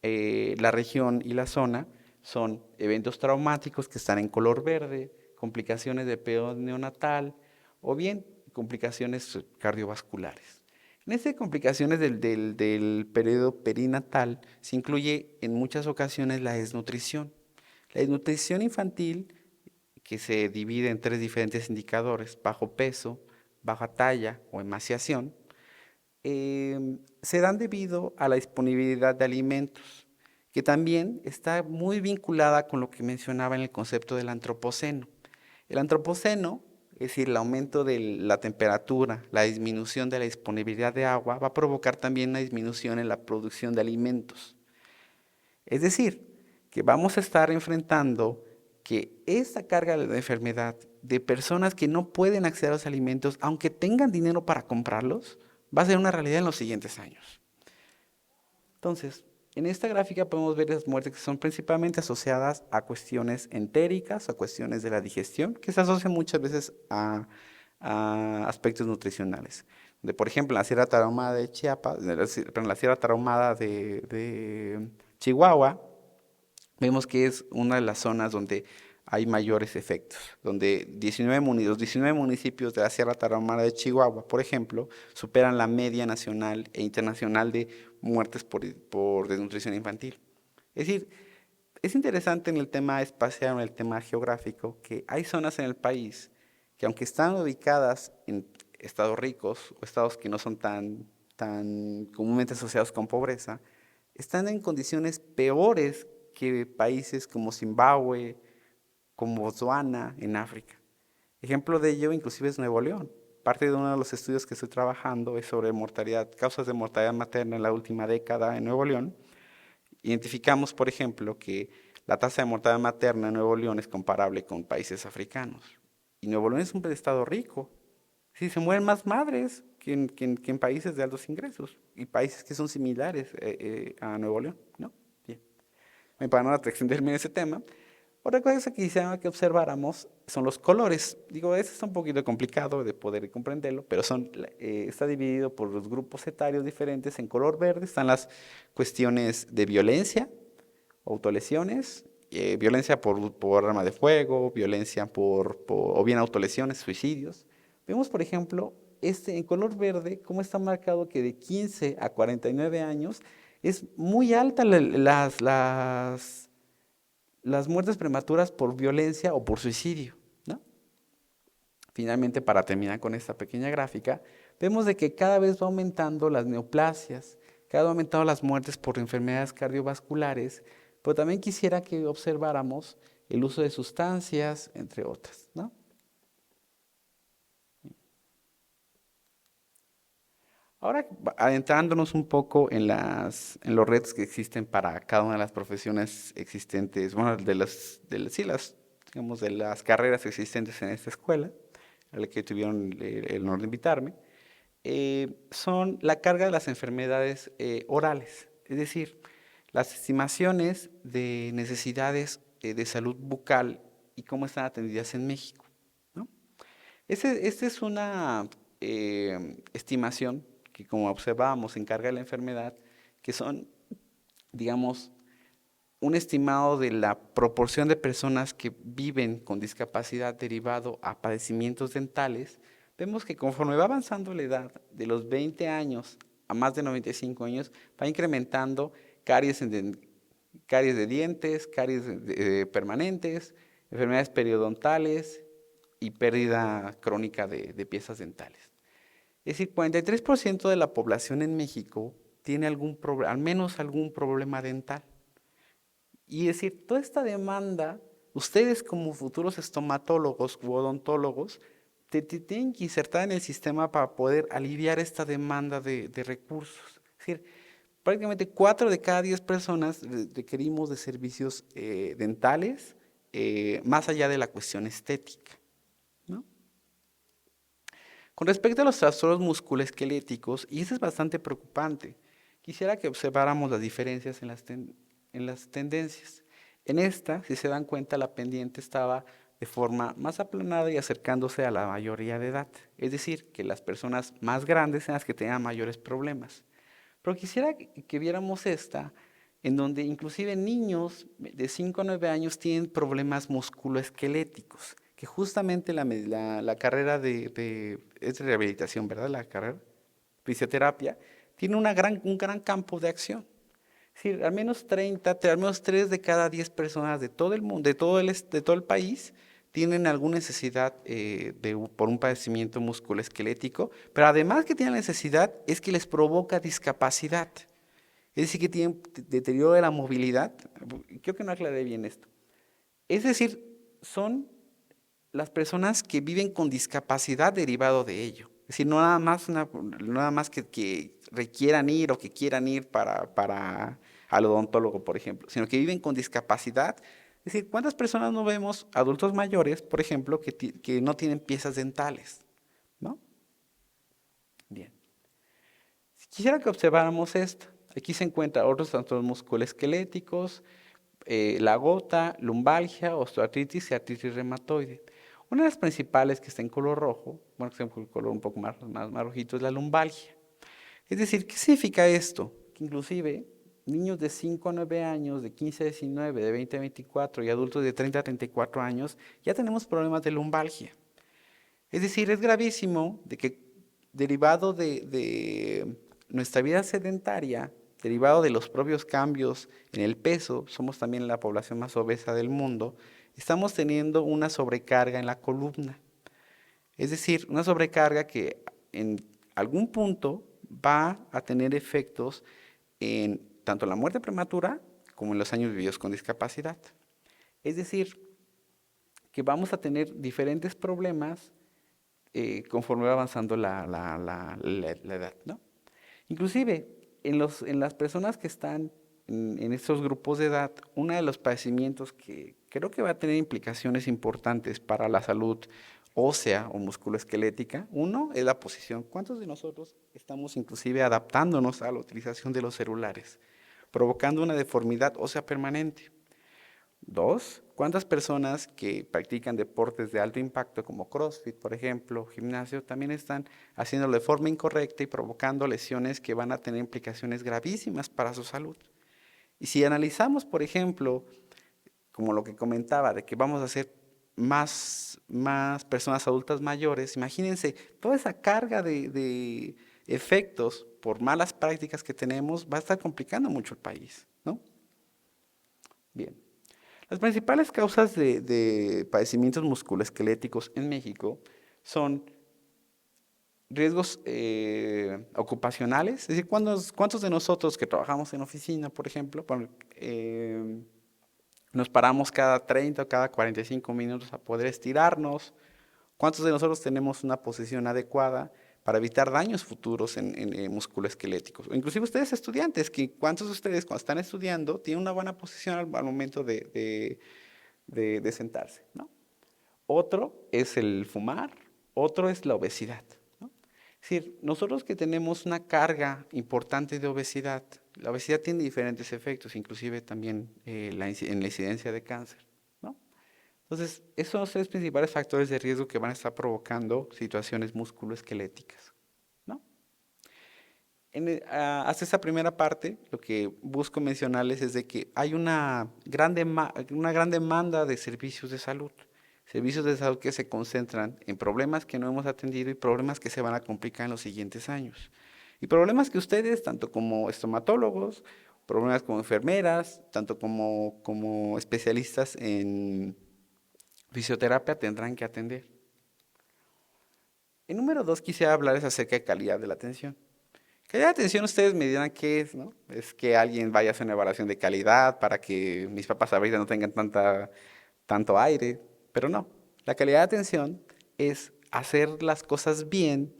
la región y la zona, son eventos traumáticos que están en color verde, complicaciones de periodo neonatal o bien complicaciones cardiovasculares. En estas complicaciones del periodo perinatal se incluye en muchas ocasiones la desnutrición. La desnutrición infantil, que se divide en 3 diferentes indicadores: bajo peso, baja talla o emaciación, se dan debido a la disponibilidad de alimentos, que también está muy vinculada con lo que mencionaba en el concepto del antropoceno. El antropoceno, es decir, el aumento de la temperatura, la disminución de la disponibilidad de agua, va a provocar también una disminución en la producción de alimentos. Es decir, que vamos a estar enfrentando que esta carga de enfermedad de personas que no pueden acceder a los alimentos, aunque tengan dinero para comprarlos, va a ser una realidad en los siguientes años. Entonces, en esta gráfica podemos ver las muertes que son principalmente asociadas a cuestiones entéricas, a cuestiones de la digestión, que se asocian muchas veces a aspectos nutricionales. Por ejemplo, en la Sierra Tarahumada de Chiapas, perdón, la Sierra Tarahumada de Chihuahua, vemos que es una de las zonas donde hay mayores efectos, donde los 19 municipios de la Sierra Tarahumara de Chihuahua, por ejemplo, superan la media nacional e internacional de muertes por desnutrición infantil. Es decir, es interesante en el tema espacial, en el tema geográfico, que hay zonas en el país que aunque están ubicadas en estados ricos o estados que no son tan comúnmente asociados con pobreza, están en condiciones peores que países como Zimbabue, como Botswana en África. Ejemplo de ello inclusive es Nuevo León. Parte de uno de los estudios que estoy trabajando es sobre causas de mortalidad materna en la última década en Nuevo León. Identificamos, por ejemplo, que la tasa de mortalidad materna en Nuevo León es comparable con países africanos. Y Nuevo León es un estado rico. Sí, se mueren más madres que en países de altos ingresos y países que son similares a Nuevo León, ¿no? Bien. Para no extenderme en ese tema, otra cosa que quisiera que observáramos son los colores. Digo, eso está un poquito complicado de poder comprenderlo, pero está dividido por los grupos etarios diferentes. En color verde están las cuestiones de violencia, autolesiones, violencia por arma de fuego, violencia o bien autolesiones, suicidios. Vemos, por ejemplo, en color verde, cómo está marcado que de 15 a 49 años es muy alta las muertes prematuras por violencia o por suicidio, ¿no? Finalmente, para terminar con esta pequeña gráfica, vemos de que cada vez va aumentando las neoplasias, cada vez va aumentando las muertes por enfermedades cardiovasculares, pero también quisiera que observáramos el uso de sustancias, entre otras, ¿no? Ahora, adentrándonos un poco en los retos que existen para cada una de las profesiones existentes, bueno, digamos, de las carreras existentes en esta escuela, a la que tuvieron el honor de invitarme, son la carga de las enfermedades orales, es decir, las estimaciones de necesidades de salud bucal y cómo están atendidas en México, ¿no? Esta es una estimación que, como observábamos, encarga de la enfermedad, que son, digamos, un estimado de la proporción de personas que viven con discapacidad derivado a padecimientos dentales. Vemos que conforme va avanzando la edad, de los 20 años a más de 95 años, va incrementando caries de dientes, caries permanentes, enfermedades periodontales y pérdida crónica de piezas dentales. Es decir, 43% de la población en México tiene al menos algún problema dental. Y es decir, toda esta demanda, ustedes como futuros estomatólogos u odontólogos, tienen que insertar en el sistema para poder aliviar esta demanda de recursos. Es decir, prácticamente 4 de cada 10 personas requerimos de servicios dentales, más allá de la cuestión estética, ¿no? Con respecto a los trastornos musculoesqueléticos, y eso es bastante preocupante, quisiera que observáramos las diferencias en las tendencias. En esta, si se dan cuenta, la pendiente estaba de forma más aplanada y acercándose a la mayoría de edad. Es decir, que las personas más grandes eran las que tenían mayores problemas. Pero quisiera que viéramos esta, en donde inclusive niños de 5 a 9 años tienen problemas musculoesqueléticos, que justamente la carrera es de rehabilitación, ¿verdad? La carrera, fisioterapia, tiene un gran campo de acción. Es decir, al menos 3 de cada 10 personas de todo el mundo, de todo el país, tienen alguna necesidad por un padecimiento musculoesquelético, pero además que tienen necesidad es que les provoca discapacidad. Es decir, que tienen deterioro de la movilidad. Creo que no aclaré bien esto. Es decir, son las personas que viven con discapacidad derivado de ello. Es decir, no nada más que requieran ir o que quieran ir para al odontólogo, por ejemplo, sino que viven con discapacidad. Es decir, ¿cuántas personas no vemos, adultos mayores, por ejemplo, que no tienen piezas dentales? ¿No? Bien. Quisiera que observáramos esto. Aquí se encuentran otros trastornos musculoesqueléticos, la gota, lumbalgia, osteoartritis y artritis reumatoide. Una de las principales que está en color rojo, bueno, que está en color un poco más rojito, es la lumbalgia. Es decir, ¿qué significa esto? Que inclusive niños de 5 a 9 años, de 15 a 19, de 20 a 24 y adultos de 30 a 34 años, ya tenemos problemas de lumbalgia. Es decir, es gravísimo de que derivado de nuestra vida sedentaria, derivado de los propios cambios en el peso, somos también la población más obesa del mundo, estamos teniendo una sobrecarga en la columna. Es decir, una sobrecarga que en algún punto va a tener efectos en tanto la muerte prematura como en los años vividos con discapacidad. Es decir, que vamos a tener diferentes problemas conforme va avanzando la edad, ¿no? Inclusive, en las personas que están en estos grupos de edad, uno de los padecimientos que creo que va a tener implicaciones importantes para la salud ósea o musculoesquelética, uno es la posición. ¿Cuántos de nosotros estamos inclusive adaptándonos a la utilización de los celulares, provocando una deformidad ósea permanente? Dos, ¿cuántas personas que practican deportes de alto impacto como CrossFit, por ejemplo, gimnasio, también están haciéndolo de forma incorrecta y provocando lesiones que van a tener implicaciones gravísimas para su salud? Y si analizamos, por ejemplo, como lo que comentaba, de que vamos a hacer más personas adultas mayores, imagínense toda esa carga de efectos por malas prácticas que tenemos va a estar complicando mucho el país, ¿no? Bien. Las principales causas de padecimientos musculoesqueléticos en México son riesgos ocupacionales, es decir, ¿cuántos de nosotros que trabajamos en oficina, por ejemplo, nos paramos cada 30 o cada 45 minutos a poder estirarnos? ¿Cuántos de nosotros tenemos una posición adecuada para evitar daños futuros en musculoesqueléticos? O inclusive ustedes estudiantes, ¿cuántos de ustedes cuando están estudiando tienen una buena posición al momento de sentarse, ¿no? Otro es el fumar, otro es la obesidad, ¿no? Es decir, nosotros que tenemos una carga importante de obesidad, la obesidad tiene diferentes efectos, inclusive también en la incidencia de cáncer, ¿no? Entonces, esos son los tres principales factores de riesgo que van a estar provocando situaciones musculoesqueléticas, ¿no? Hasta esta primera parte, lo que busco mencionarles es de que hay una gran demanda de servicios de salud que se concentran en problemas que no hemos atendido y problemas que se van a complicar en los siguientes años. Y problemas que ustedes, tanto como estomatólogos, problemas como enfermeras, tanto como especialistas en fisioterapia tendrán que atender. En número dos, quisiera hablarles acerca de calidad de la atención. Calidad de atención, ustedes me dirán qué es, ¿no? Es que alguien vaya a hacer una evaluación de calidad para que mis papás ahorita no tengan tanto aire, pero no. La calidad de atención es hacer las cosas bien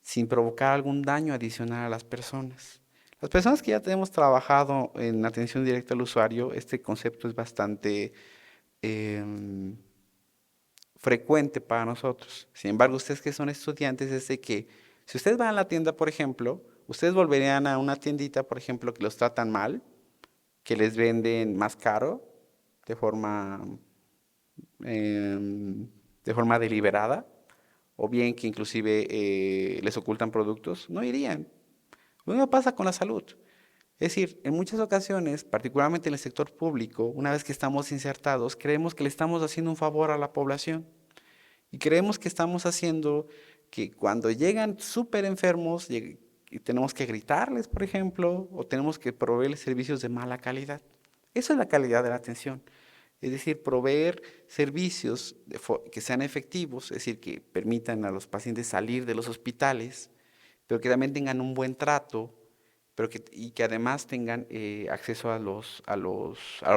sin provocar algún daño adicional a las personas. Las personas que ya tenemos trabajado en atención directa al usuario, este concepto es bastante em, frecuente para nosotros. Sin embargo, ustedes que son estudiantes, es de que si ustedes van a la tienda, por ejemplo, ustedes volverían a una tiendita, por ejemplo, que los tratan mal, que les venden más caro, de forma, de forma deliberada, o bien que inclusive les ocultan productos, no irían. Lo mismo pasa con la salud. Es decir, en muchas ocasiones, particularmente en el sector público, una vez que estamos insertados, creemos que le estamos haciendo un favor a la población. Y creemos que estamos haciendo que cuando llegan súper enfermos y tenemos que gritarles, por ejemplo, o tenemos que proveerles servicios de mala calidad. Eso es la calidad de la atención. Es decir, proveer servicios que sean efectivos, es decir, que permitan a los pacientes salir de los hospitales, pero que también tengan un buen trato, y que además tengan acceso a los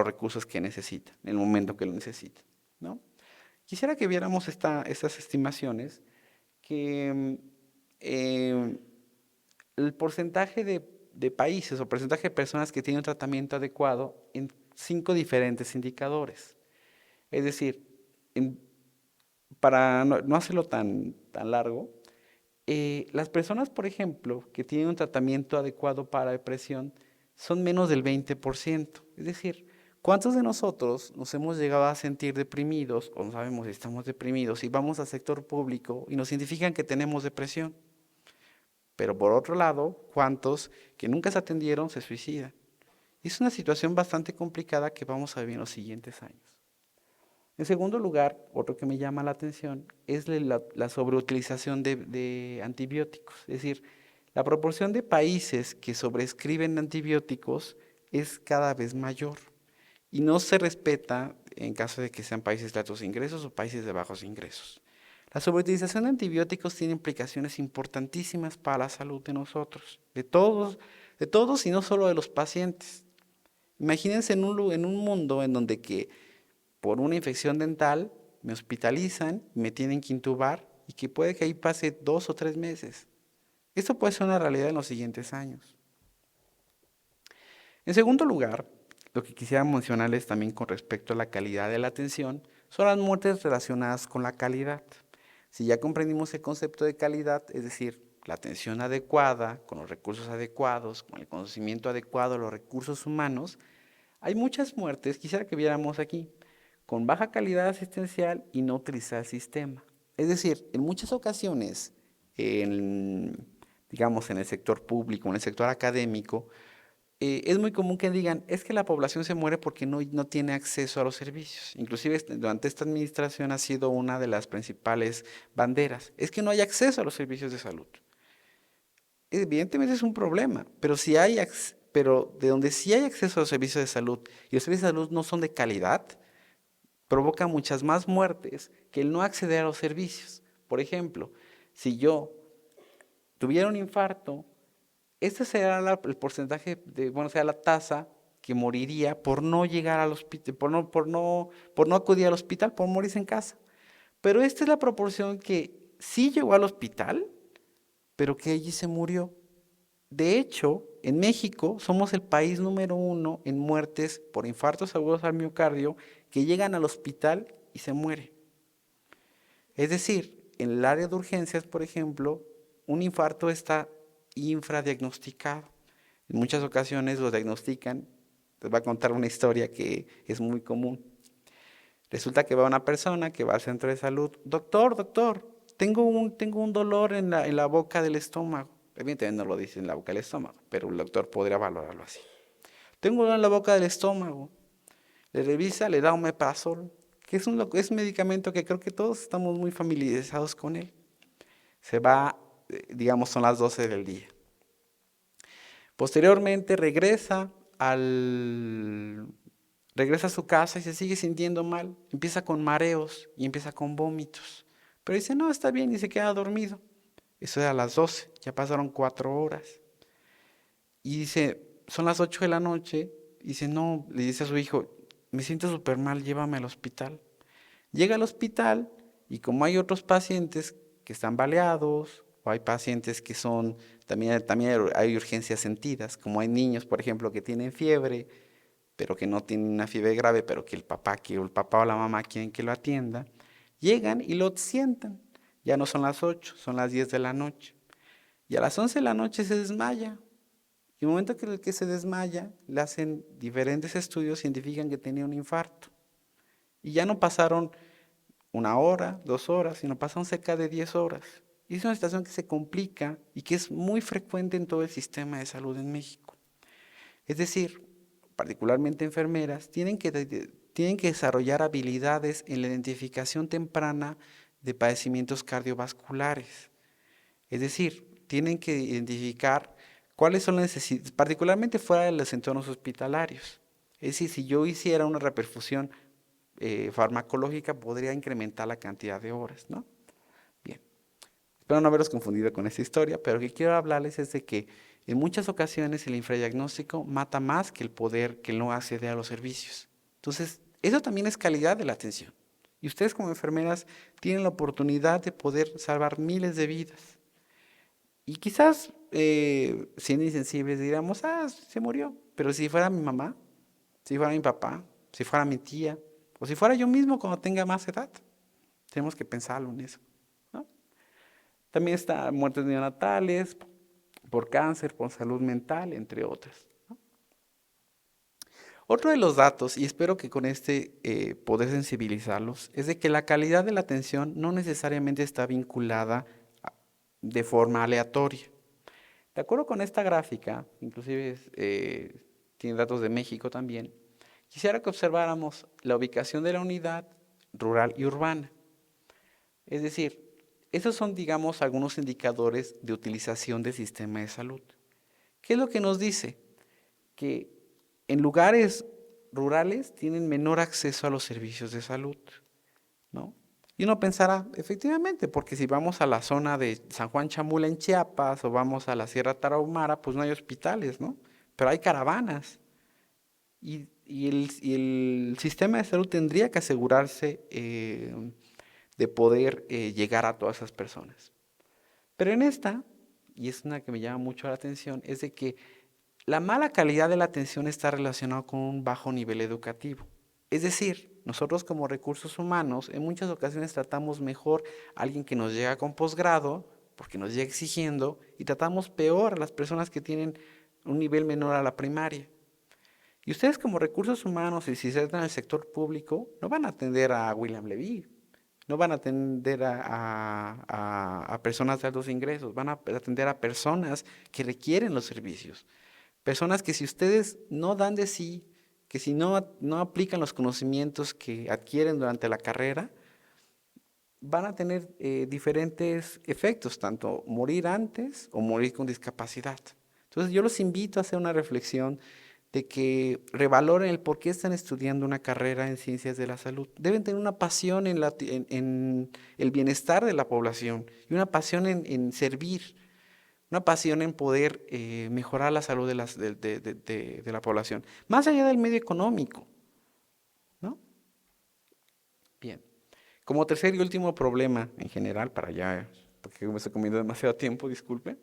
recursos que necesitan, en el momento que lo necesitan, ¿no? Quisiera que viéramos estas estimaciones, que el porcentaje de países o porcentaje de personas que tienen un tratamiento adecuado en 5 diferentes indicadores. Es decir, en- para no hacerlo tan largo, las personas, por ejemplo, que tienen un tratamiento adecuado para depresión son menos del 20%. Es decir, ¿cuántos de nosotros nos hemos llegado a sentir deprimidos o no sabemos si estamos deprimidos y vamos al sector público y nos identifican que tenemos depresión? Pero por otro lado, ¿cuántos que nunca se atendieron se suicidan? Es una situación bastante complicada que vamos a vivir en los siguientes años. En segundo lugar, otro que me llama la atención es la sobreutilización de antibióticos. Es decir, la proporción de países que sobrescriben antibióticos es cada vez mayor y no se respeta en caso de que sean países de altos ingresos o países de bajos ingresos. La sobreutilización de antibióticos tiene implicaciones importantísimas para la salud de nosotros, de todos y no solo de los pacientes. Imagínense en un mundo en donde que por una infección dental me hospitalizan, me tienen que intubar y que puede que ahí pase 2 o 3 meses. Esto puede ser una realidad en los siguientes años. En segundo lugar, lo que quisiera mencionarles también con respecto a la calidad de la atención son las muertes relacionadas con la calidad. Si ya comprendimos el concepto de calidad, es decir, la atención adecuada, con los recursos adecuados, con el conocimiento adecuado de los recursos humanos, hay muchas muertes, quisiera que viéramos aquí, con baja calidad asistencial y no utilizar el sistema. Es decir, en muchas ocasiones, digamos en el sector público, en el sector académico, es muy común que digan, es que la población se muere porque no tiene acceso a los servicios. Inclusive durante esta administración ha sido una de las principales banderas, es que no hay acceso a los servicios de salud. Evidentemente es un problema, pero de donde sí hay acceso a los servicios de salud y los servicios de salud no son de calidad, provoca muchas más muertes que el no acceder a los servicios. Por ejemplo, si yo tuviera un infarto, este será el porcentaje bueno, será la tasa que moriría por no llegar al hospital, por no acudir al hospital, por morirse en casa. Pero esta es la proporción que sí llegó al hospital, pero que allí se murió. De hecho, en México somos el país número 1 en muertes por infartos agudos al miocardio que llegan al hospital y se mueren. Es decir, en el área de urgencias, por ejemplo, un infarto está infradiagnosticado. En muchas ocasiones lo diagnostican. Les voy a contar una historia que es muy común. Resulta que va una persona que va al centro de salud. Doctor, tengo un dolor en la boca del estómago. Evidentemente no lo dice en la boca del estómago, pero el doctor podría valorarlo así. Tengo un dolor en la boca del estómago. Le revisa, le da omeprazol, que es un medicamento que creo que todos estamos muy familiarizados con él. Se va, digamos, son las 12 del día. Posteriormente regresa a su casa y se sigue sintiendo mal. Empieza con mareos y empieza con vómitos. Pero dice, no, está bien y se queda dormido. Eso era a las 12, ya pasaron 4 horas. Y dice, son las 8 de la noche. Y dice, no, le dice a su hijo, me siento súper mal, llévame al hospital. Llega al hospital y como hay otros pacientes que están baleados, o hay pacientes que también hay urgencias sentidas, como hay niños, por ejemplo, que tienen fiebre, pero que no tienen una fiebre grave, pero que el papá o la mamá quieren que lo atienda, llegan y lo sientan. Ya no son las 8, son las 10 de la noche. Y a las 11 de la noche se desmaya. Y en el momento que el que se desmaya, le hacen diferentes estudios, científicos que tenía un infarto. Y ya no pasaron 1 hora, 2 horas, sino pasaron cerca de 10 horas. Y es una situación que se complica y que es muy frecuente en todo el sistema de salud en México. Es decir, particularmente enfermeras, tienen que desarrollar habilidades en la identificación temprana de padecimientos cardiovasculares. Es decir, tienen que identificar cuáles son las necesidades, particularmente fuera de los entornos hospitalarios. Es decir, si yo hiciera una reperfusión farmacológica, podría incrementar la cantidad de horas, ¿no? Bien, espero no haberos confundido con esta historia, pero lo que quiero hablarles es de que en muchas ocasiones el infradiagnóstico mata más que el poder que no accede a los servicios. Entonces, eso también es calidad de la atención. Y ustedes como enfermeras tienen la oportunidad de poder salvar miles de vidas. Y quizás siendo insensibles, diríamos, se murió. Pero si fuera mi mamá, si fuera mi papá, si fuera mi tía, o si fuera yo mismo cuando tenga más edad, tenemos que pensarlo en eso, ¿no? También está muertes neonatales, por cáncer, por salud mental, entre otras. Otro de los datos, y espero que con este poder sensibilizarlos, es de que la calidad de la atención no necesariamente está vinculada de forma aleatoria. De acuerdo con esta gráfica, inclusive tiene datos de México también, quisiera que observáramos la ubicación de la unidad rural y urbana. Es decir, esos son, digamos, algunos indicadores de utilización del sistema de salud. ¿Qué es lo que nos dice? Que en lugares rurales tienen menor acceso a los servicios de salud, ¿no? Y uno pensará, efectivamente, porque si vamos a la zona de San Juan Chamula en Chiapas o vamos a la Sierra Tarahumara, pues no hay hospitales, ¿no? Pero hay caravanas. Y el sistema de salud tendría que asegurarse de poder llegar a todas esas personas. Pero en esta, y es una que me llama mucho la atención, es de que la mala calidad de la atención está relacionada con un bajo nivel educativo. Es decir, nosotros como recursos humanos en muchas ocasiones tratamos mejor a alguien que nos llega con posgrado, porque nos llega exigiendo, y tratamos peor a las personas que tienen un nivel menor a la primaria. Y ustedes como recursos humanos, y si se trata en el sector público, no van a atender a William Levy, no van a atender a personas de altos ingresos, van a atender a personas que requieren los servicios. Personas que si ustedes no dan de sí, que si no aplican los conocimientos que adquieren durante la carrera, van a tener diferentes efectos, tanto morir antes o morir con discapacidad. Entonces yo los invito a hacer una reflexión de que revaloren el por qué están estudiando una carrera en ciencias de la salud. Deben tener una pasión en el bienestar de la población y una pasión en servir, una pasión en poder mejorar la salud de la población, más allá del medio económico, ¿no? Bien. Como tercer y último problema en general, para ya, porque me estoy comiendo demasiado tiempo, disculpe,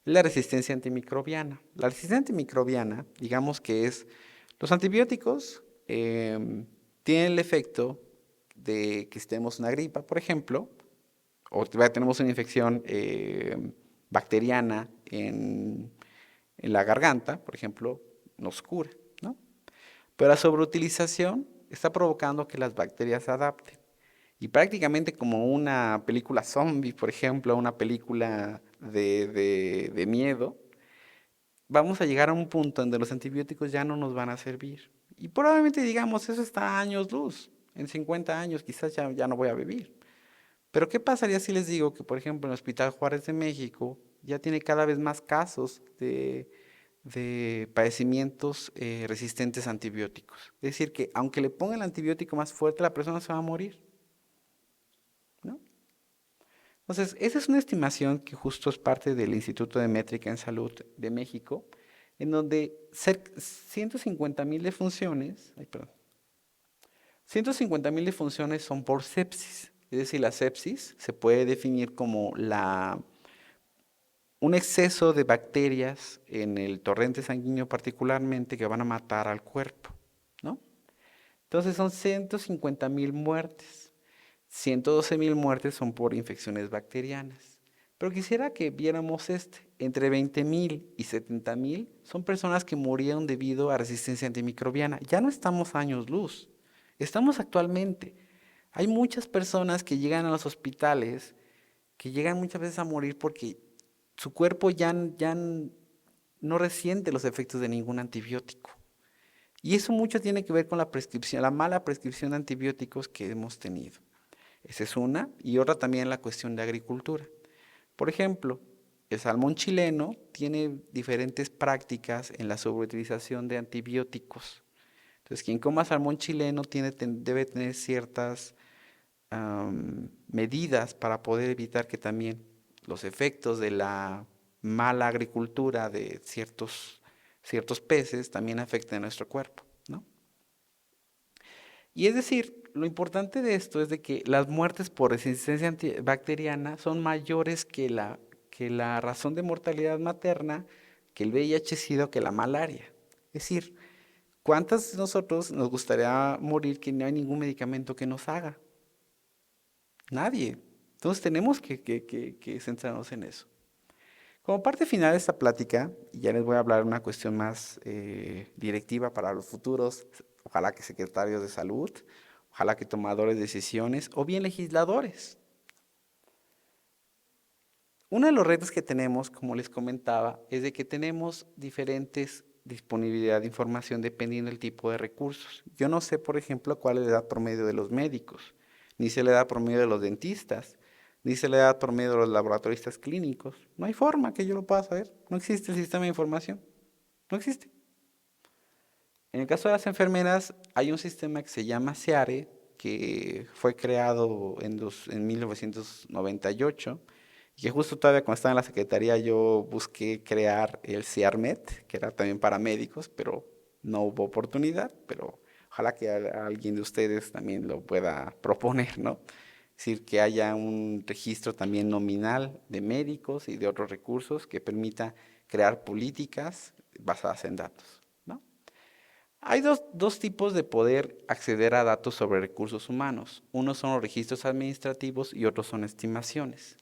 es la resistencia antimicrobiana. La resistencia antimicrobiana, digamos que es, los antibióticos tienen el efecto de que si tenemos una gripa, por ejemplo, o tenemos una infección bacteriana en la garganta, por ejemplo, nos cura, ¿no? Pero la sobreutilización está provocando que las bacterias se adapten. Y prácticamente como una película zombie, por ejemplo, una película de miedo, vamos a llegar a un punto donde los antibióticos ya no nos van a servir. Y probablemente digamos, eso está a años luz. En 50 años quizás ya no voy a vivir. Pero ¿qué pasaría si les digo que, por ejemplo, en el Hospital Juárez de México ya tiene cada vez más casos de padecimientos resistentes a antibióticos? Es decir, que aunque le pongan el antibiótico más fuerte, la persona se va a morir, ¿no? Entonces, esa es una estimación que justo es parte del Instituto de Métrica en Salud de México, en donde 150,000 defunciones, ay, perdón, 150,000 defunciones son por sepsis. Es decir, la sepsis se puede definir como un exceso de bacterias en el torrente sanguíneo particularmente que van a matar al cuerpo, ¿no? Entonces son 150,000 muertes. 112,000 muertes son por infecciones bacterianas. Pero quisiera que viéramos entre 20,000 y 70,000 son personas que murieron debido a resistencia antimicrobiana. Ya no estamos a años luz, estamos actualmente. Hay muchas personas que llegan a los hospitales, que llegan muchas veces a morir porque su cuerpo ya no resiente los efectos de ningún antibiótico. Y eso mucho tiene que ver con la prescripción, la mala prescripción de antibióticos que hemos tenido. Esa es una. Y otra también la cuestión de agricultura. Por ejemplo, el salmón chileno tiene diferentes prácticas en la sobreutilización de antibióticos. Entonces, quien coma salmón chileno debe tener ciertas medidas para poder evitar que también los efectos de la mala agricultura de ciertos peces también afecten a nuestro cuerpo, ¿no? Y es decir, lo importante de esto es de que las muertes por resistencia antibacteriana son mayores que la razón de mortalidad materna, que el VIH-Sida o que la malaria. Es decir, ¿cuántas de nosotros nos gustaría morir que no hay ningún medicamento que nos haga? Nadie. Entonces tenemos que centrarnos en eso. Como parte final de esta plática, y ya les voy a hablar una cuestión más directiva para los futuros, ojalá que secretarios de salud, ojalá que tomadores de decisiones o bien legisladores. Uno de los retos que tenemos, como les comentaba, es de que tenemos diferentes disponibilidad de información dependiendo del tipo de recursos. Yo no sé, por ejemplo, cuál es la edad promedio de los médicos, ni sé la edad promedio de los dentistas, ni sé la edad promedio de los laboratoristas clínicos. No hay forma que yo lo pueda saber. No existe el sistema de información. No existe. En el caso de las enfermeras, hay un sistema que se llama SEARE, que fue creado en 1998 y que justo todavía cuando estaba en la secretaría yo busqué crear el CIARMET, que era también para médicos, pero no hubo oportunidad, pero ojalá que alguien de ustedes también lo pueda proponer, ¿no? Es decir, que haya un registro también nominal de médicos y de otros recursos que permita crear políticas basadas en datos, ¿no? Hay dos tipos de poder acceder a datos sobre recursos humanos. Uno son los registros administrativos y otros son estimaciones.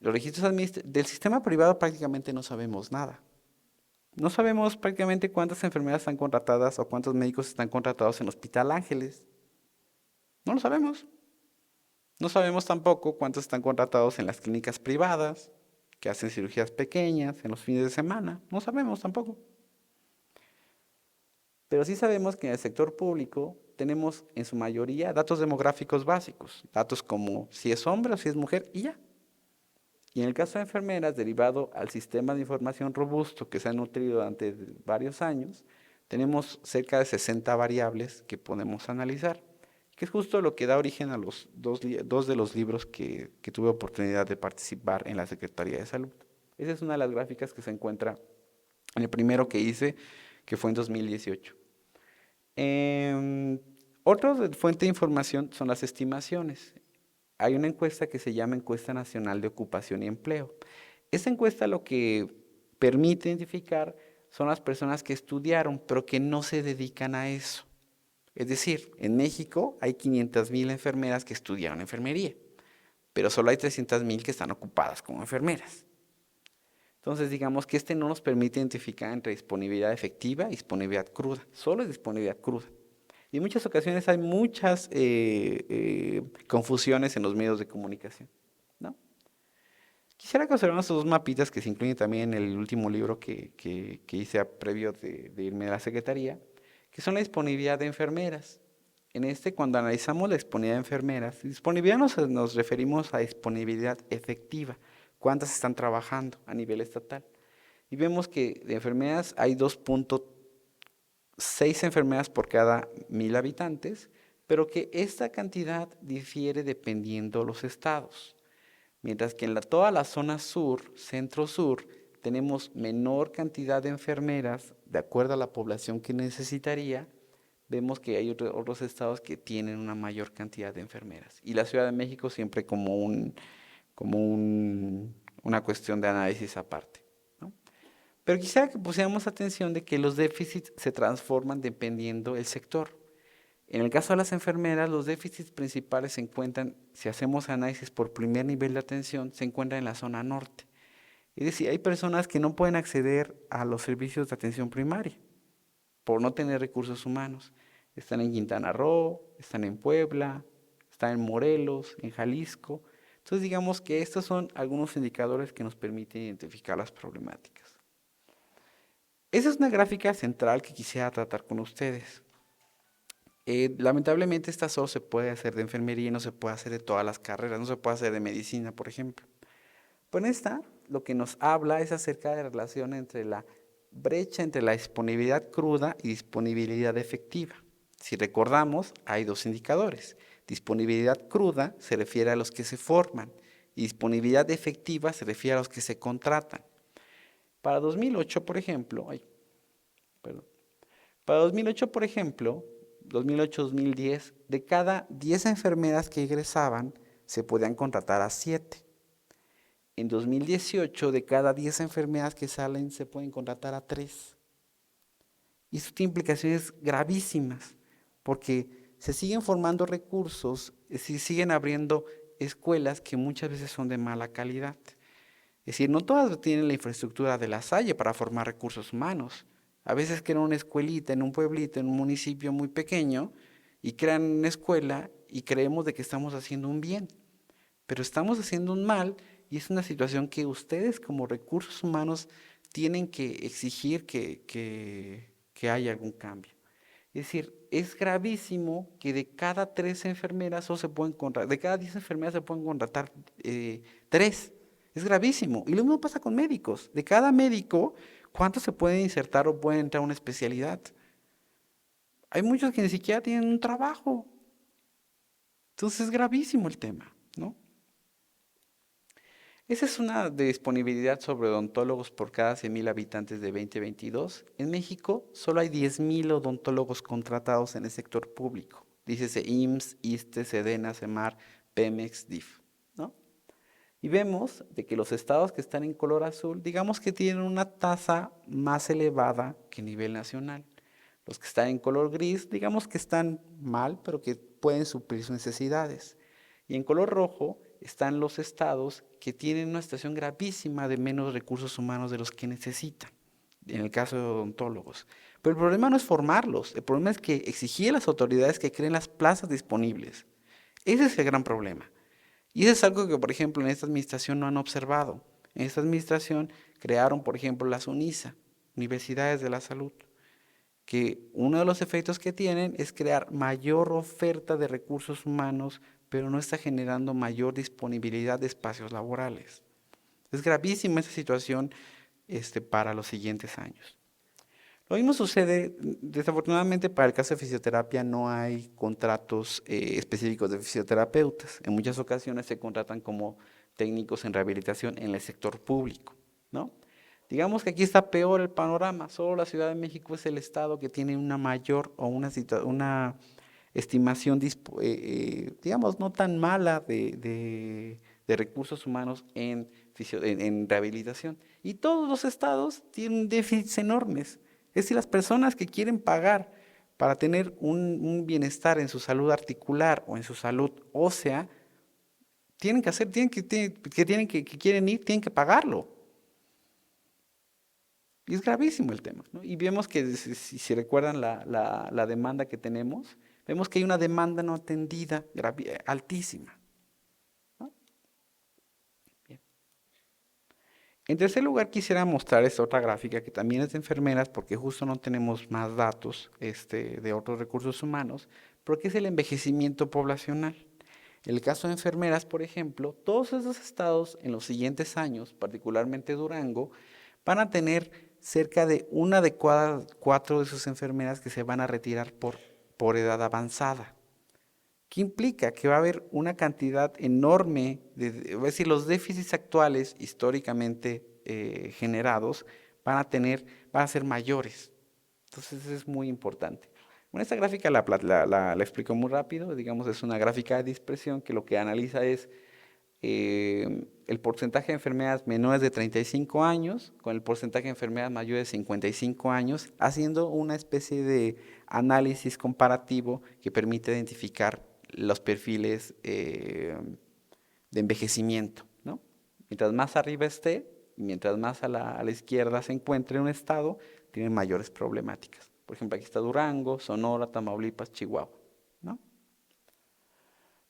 Los registros del sistema privado prácticamente no sabemos nada. No sabemos prácticamente cuántas enfermeras están contratadas o cuántos médicos están contratados en el Hospital Ángeles. No lo sabemos. No sabemos tampoco cuántos están contratados en las clínicas privadas, que hacen cirugías pequeñas en los fines de semana. No sabemos tampoco. Pero sí sabemos que en el sector público tenemos en su mayoría datos demográficos básicos, datos como si es hombre o si es mujer y ya. Y en el caso de enfermeras, derivado al sistema de información robusto que se ha nutrido durante varios años, tenemos cerca de 60 variables que podemos analizar, que es justo lo que da origen a los dos de los libros que tuve oportunidad de participar en la Secretaría de Salud. Esa es una de las gráficas que se encuentra en el primero que hice, que fue en 2018. Em, Otra fuente de información son las estimaciones. Hay una encuesta que se llama Encuesta Nacional de Ocupación y Empleo. Esta encuesta lo que permite identificar son las personas que estudiaron, pero que no se dedican a eso. Es decir, en México hay 500,000 enfermeras que estudiaron enfermería, pero solo hay 300,000 que están ocupadas como enfermeras. Entonces, digamos que este no nos permite identificar entre disponibilidad efectiva y disponibilidad cruda. Solo es disponibilidad cruda. Y en muchas ocasiones hay muchas confusiones en los medios de comunicación, ¿no? Quisiera que observemos estos dos mapitas que se incluyen también en el último libro que hice previo de irme a la secretaría, que son la disponibilidad de enfermeras. En este, cuando analizamos la disponibilidad de enfermeras, disponibilidad nos referimos a disponibilidad efectiva, cuántas están trabajando a nivel estatal. Y vemos que de enfermeras hay 2,6 enfermeras por cada 1,000 habitantes, pero que esta cantidad difiere dependiendo los estados. Mientras que en toda la zona sur, centro-sur, tenemos menor cantidad de enfermeras de acuerdo a la población que necesitaría, vemos que hay otros estados que tienen una mayor cantidad de enfermeras. Y la Ciudad de México siempre una cuestión de análisis aparte, ¿no? Pero quisiera que pusiéramos atención de que los déficits se transforman dependiendo del sector. En el caso de las enfermeras, los déficits principales se encuentran, si hacemos análisis por primer nivel de atención, se encuentran en la zona norte. Es decir, hay personas que no pueden acceder a los servicios de atención primaria por no tener recursos humanos. Están en Quintana Roo, están en Puebla, están en Morelos, en Jalisco. Entonces digamos que estos son algunos indicadores que nos permiten identificar las problemáticas. Esa es una gráfica central que quisiera tratar con ustedes. Lamentablemente esta solo se puede hacer de enfermería y no se puede hacer de todas las carreras, no se puede hacer de medicina, por ejemplo. Pues en esta lo que nos habla es acerca de la relación entre la brecha entre la disponibilidad cruda y disponibilidad efectiva. Si recordamos, hay dos indicadores. Disponibilidad cruda se refiere a los que se forman y disponibilidad efectiva se refiere a los que se contratan. Para 2008, por ejemplo, para 2008, por ejemplo, 2008-2010, de cada 10 enfermeras que egresaban, se podían contratar a 7. En 2018, de cada 10 enfermedades que salen, se pueden contratar a 3. Y eso tiene implicaciones gravísimas, porque se siguen formando recursos, se siguen abriendo escuelas que muchas veces son de mala calidad. Es decir, no todas tienen la infraestructura de La Salle para formar recursos humanos. A veces crean una escuelita en un pueblito, en un municipio muy pequeño, y crean una escuela y creemos de que estamos haciendo un bien, pero estamos haciendo un mal y es una situación que ustedes como recursos humanos tienen que exigir que haya algún cambio. Es decir, es gravísimo que de cada 3 enfermeras solo se pueden contratar, de cada 10 enfermeras se pueden contratar 3. Es gravísimo. Y lo mismo pasa con médicos. De cada médico, ¿cuántos se pueden insertar o pueden entrar a una especialidad? Hay muchos que ni siquiera tienen un trabajo. Entonces es gravísimo el tema, ¿no? Esa es una disponibilidad sobre odontólogos por cada 100,000 habitantes de 2022. En México solo hay 10,000 odontólogos contratados en el sector público. Dícese IMSS, ISSSTE, SEDENA, SEMAR, Pemex, DIF, ¿no? Y vemos de que los estados que están en color azul, digamos que tienen una tasa más elevada que a nivel nacional. Los que están en color gris, digamos que están mal, pero que pueden suplir sus necesidades. Y en color rojo están los estados que tienen una situación gravísima de menos recursos humanos de los que necesitan, en el caso de odontólogos. Pero el problema no es formarlos, el problema es que exigir a las autoridades que creen las plazas disponibles. Ese es el gran problema. Y eso es algo que, por ejemplo, en esta administración no han observado. En esta administración crearon, por ejemplo, las UNISA, Universidades de la Salud, que uno de los efectos que tienen es crear mayor oferta de recursos humanos, pero no está generando mayor disponibilidad de espacios laborales. Es gravísima esa situación para los siguientes años. Lo mismo sucede, desafortunadamente para el caso de fisioterapia no hay contratos específicos de fisioterapeutas. En muchas ocasiones se contratan como técnicos en rehabilitación en el sector público, ¿no? Digamos que aquí está peor el panorama, solo la Ciudad de México es el estado que tiene una mayor o una estimación, digamos, no tan mala de recursos humanos en rehabilitación. Y todos los estados tienen déficits enormes. Es decir, las personas que quieren pagar para tener un bienestar en su salud articular o en su salud ósea, tienen que hacer, que quieren ir, tienen que pagarlo. Y es gravísimo el tema, ¿no? Y vemos que, si recuerdan la demanda que tenemos, vemos que hay una demanda no atendida altísima, ¿no? Bien. En tercer lugar, quisiera mostrar esta otra gráfica que también es de enfermeras, porque justo no tenemos más datos de otros recursos humanos, porque es el envejecimiento poblacional. En el caso de enfermeras, por ejemplo, todos esos estados en los siguientes años, particularmente Durango, van a tener cerca de una de cada 4 de sus enfermeras que se van a retirar por edad avanzada. ¿Qué implica? Que va a haber una cantidad enorme es decir, los déficits actuales históricamente generados van a ser mayores. Entonces es muy importante. Bueno, esta gráfica la explico muy rápido, digamos, es una gráfica de dispersión que lo que analiza es el porcentaje de enfermedades menores de 35 años con el porcentaje de enfermedades mayores de 55 años, haciendo una especie de análisis comparativo que permite identificar los perfiles de envejecimiento, ¿no? Mientras más arriba esté, y mientras más a la izquierda se encuentre un estado, tiene mayores problemáticas. Por ejemplo, aquí está Durango, Sonora, Tamaulipas, Chihuahua, ¿no?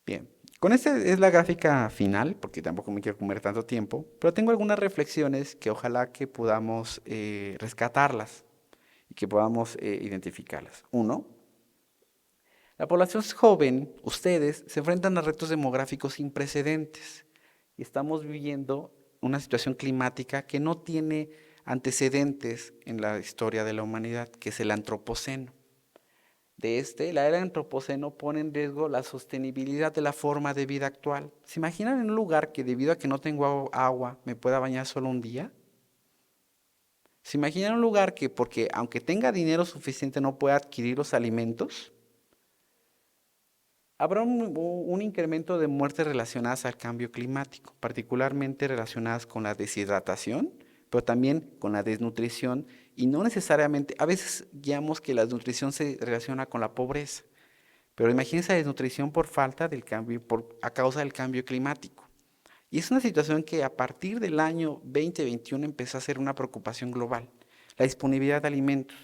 Bien, con esta es la gráfica final, porque tampoco me quiero comer tanto tiempo, pero tengo algunas reflexiones que ojalá que podamos rescatarlas y que podamos identificarlas. Uno, la población joven, ustedes, se enfrentan a retos demográficos sin precedentes y estamos viviendo una situación climática que no tiene antecedentes en la historia de la humanidad, que es el antropoceno. La era antropoceno pone en riesgo la sostenibilidad de la forma de vida actual. ¿Se imaginan en un lugar que debido a que no tengo agua me pueda bañar solo un día? ¿Se imaginan un lugar que porque aunque tenga dinero suficiente no pueda adquirir los alimentos? Habrá un incremento de muertes relacionadas al cambio climático, particularmente relacionadas con la deshidratación, pero también con la desnutrición y no necesariamente, a veces guiamos que la desnutrición se relaciona con la pobreza, pero imagínense la desnutrición por falta del cambio, a causa del cambio climático. Y es una situación que a partir del año 2021 empezó a ser una preocupación global, la disponibilidad de alimentos.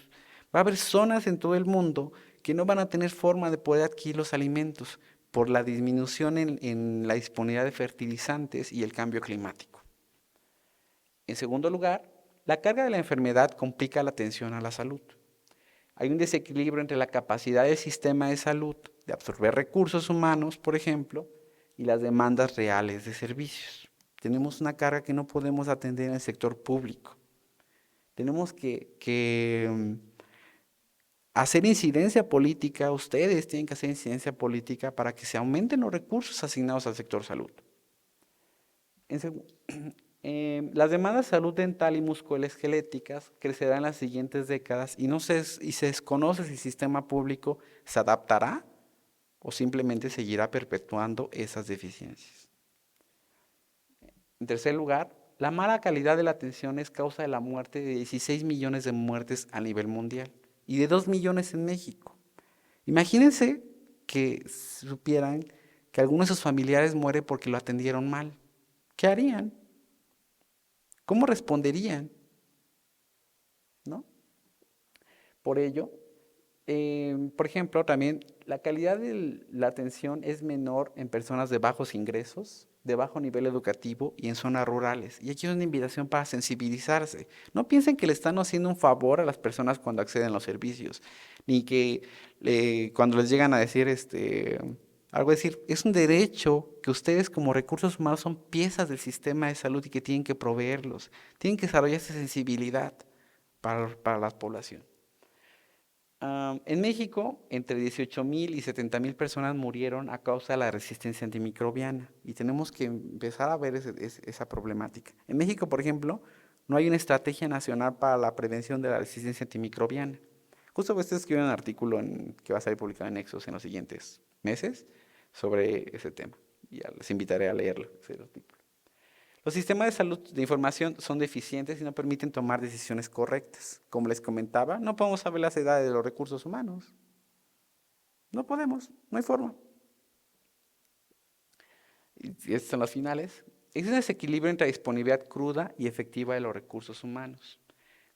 Va a haber zonas en todo el mundo que no van a tener forma de poder adquirir los alimentos por la disminución en la disponibilidad de fertilizantes y el cambio climático. En segundo lugar, la carga de la enfermedad complica la atención a la salud. Hay un desequilibrio entre la capacidad del sistema de salud de absorber recursos humanos, por ejemplo, y las demandas reales de servicios. Tenemos una carga que no podemos atender en el sector público. Tenemos que hacer incidencia política, ustedes tienen que hacer incidencia política para que se aumenten los recursos asignados al sector salud. Las demandas de salud dental y musculoesqueléticas crecerán en las siguientes décadas y se desconoce si el sistema público se adaptará o simplemente seguirá perpetuando esas deficiencias. En tercer lugar, la mala calidad de la atención es causa de la muerte de 16 millones de muertes a nivel mundial y de 2 millones en México. Imagínense que supieran que algunos de sus familiares mueren porque lo atendieron mal. ¿Qué harían? ¿Cómo responderían? ¿No? Por ello, por ejemplo, también la calidad de la atención es menor en personas de bajos ingresos, de bajo nivel educativo y en zonas rurales. Y aquí es una invitación para sensibilizarse. No piensen que le están haciendo un favor a las personas cuando acceden a los servicios, ni que cuando les llegan a decir algo, decir, es un derecho que ustedes como recursos humanos son piezas del sistema de salud y que tienen que proveerlos. Tienen que desarrollar esa sensibilidad para la población. En México, entre 18,000 y 70,000 personas murieron a causa de la resistencia antimicrobiana y tenemos que empezar a ver esa problemática. En México, por ejemplo, no hay una estrategia nacional para la prevención de la resistencia antimicrobiana. Justo voy a escribir un artículo que va a salir publicado en Nexos en los siguientes meses sobre ese tema. Ya les invitaré a leerlo, ese artículo. Los sistemas de salud de información son deficientes y no permiten tomar decisiones correctas. Como les comentaba, no podemos saber las edades de los recursos humanos. No podemos, no hay forma. Y estos son los finales. Existe un desequilibrio entre la disponibilidad cruda y efectiva de los recursos humanos.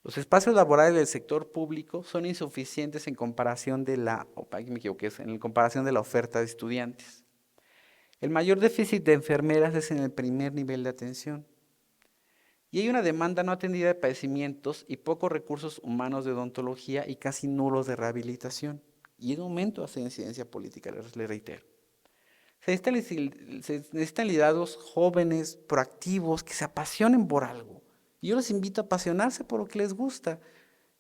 Los espacios laborales del sector público son insuficientes en comparación de en comparación de la oferta de estudiantes. El mayor déficit de enfermeras es en el primer nivel de atención. Y hay una demanda no atendida de padecimientos y pocos recursos humanos de odontología y casi nulos de rehabilitación. Y en un momento hace incidencia política, les reitero. Se necesitan liderazgos jóvenes, proactivos, que se apasionen por algo. Y yo los invito a apasionarse por lo que les gusta.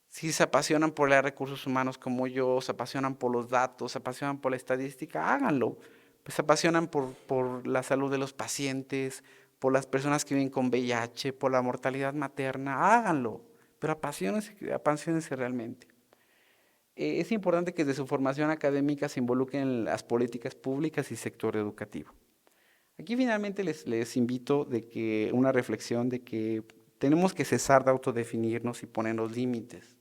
Si se apasionan por los recursos humanos como yo, se apasionan por los datos, se apasionan por la estadística, háganlo. Pues se apasionan por la salud de los pacientes, por las personas que viven con VIH, por la mortalidad materna, háganlo. Pero apasionense realmente. Es importante que desde su formación académica se involucren en las políticas públicas y sector educativo. Aquí finalmente les invito de que una reflexión de que tenemos que cesar de autodefinirnos y ponernos límites.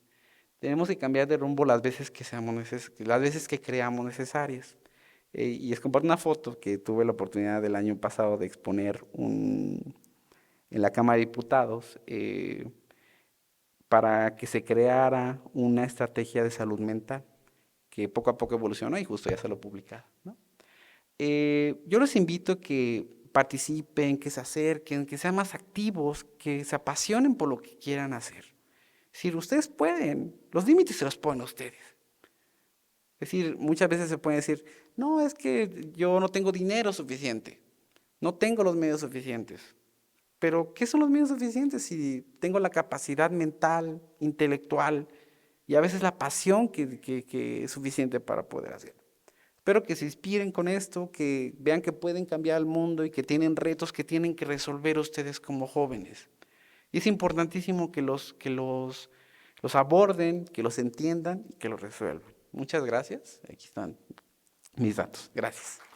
Tenemos que cambiar de rumbo las veces que creamos necesarias. Y les comparto una foto que tuve la oportunidad del año pasado de exponer en la Cámara de Diputados para que se creara una estrategia de salud mental que poco a poco evolucionó y justo ya se lo publicaron, ¿no? Yo les invito a que participen, que se acerquen, que sean más activos, que se apasionen por lo que quieran hacer. Es decir, ustedes pueden, los límites se los ponen ustedes. Es decir, muchas veces se puede decir, no, es que yo no tengo dinero suficiente, no tengo los medios suficientes. Pero, ¿qué son los medios suficientes si tengo la capacidad mental, intelectual y a veces la pasión que es suficiente para poder hacerlo? Espero que se inspiren con esto, que vean que pueden cambiar el mundo y que tienen retos que tienen que resolver ustedes como jóvenes. Y es importantísimo que los aborden, que los entiendan y que los resuelvan. Muchas gracias. Aquí están mis datos. Gracias.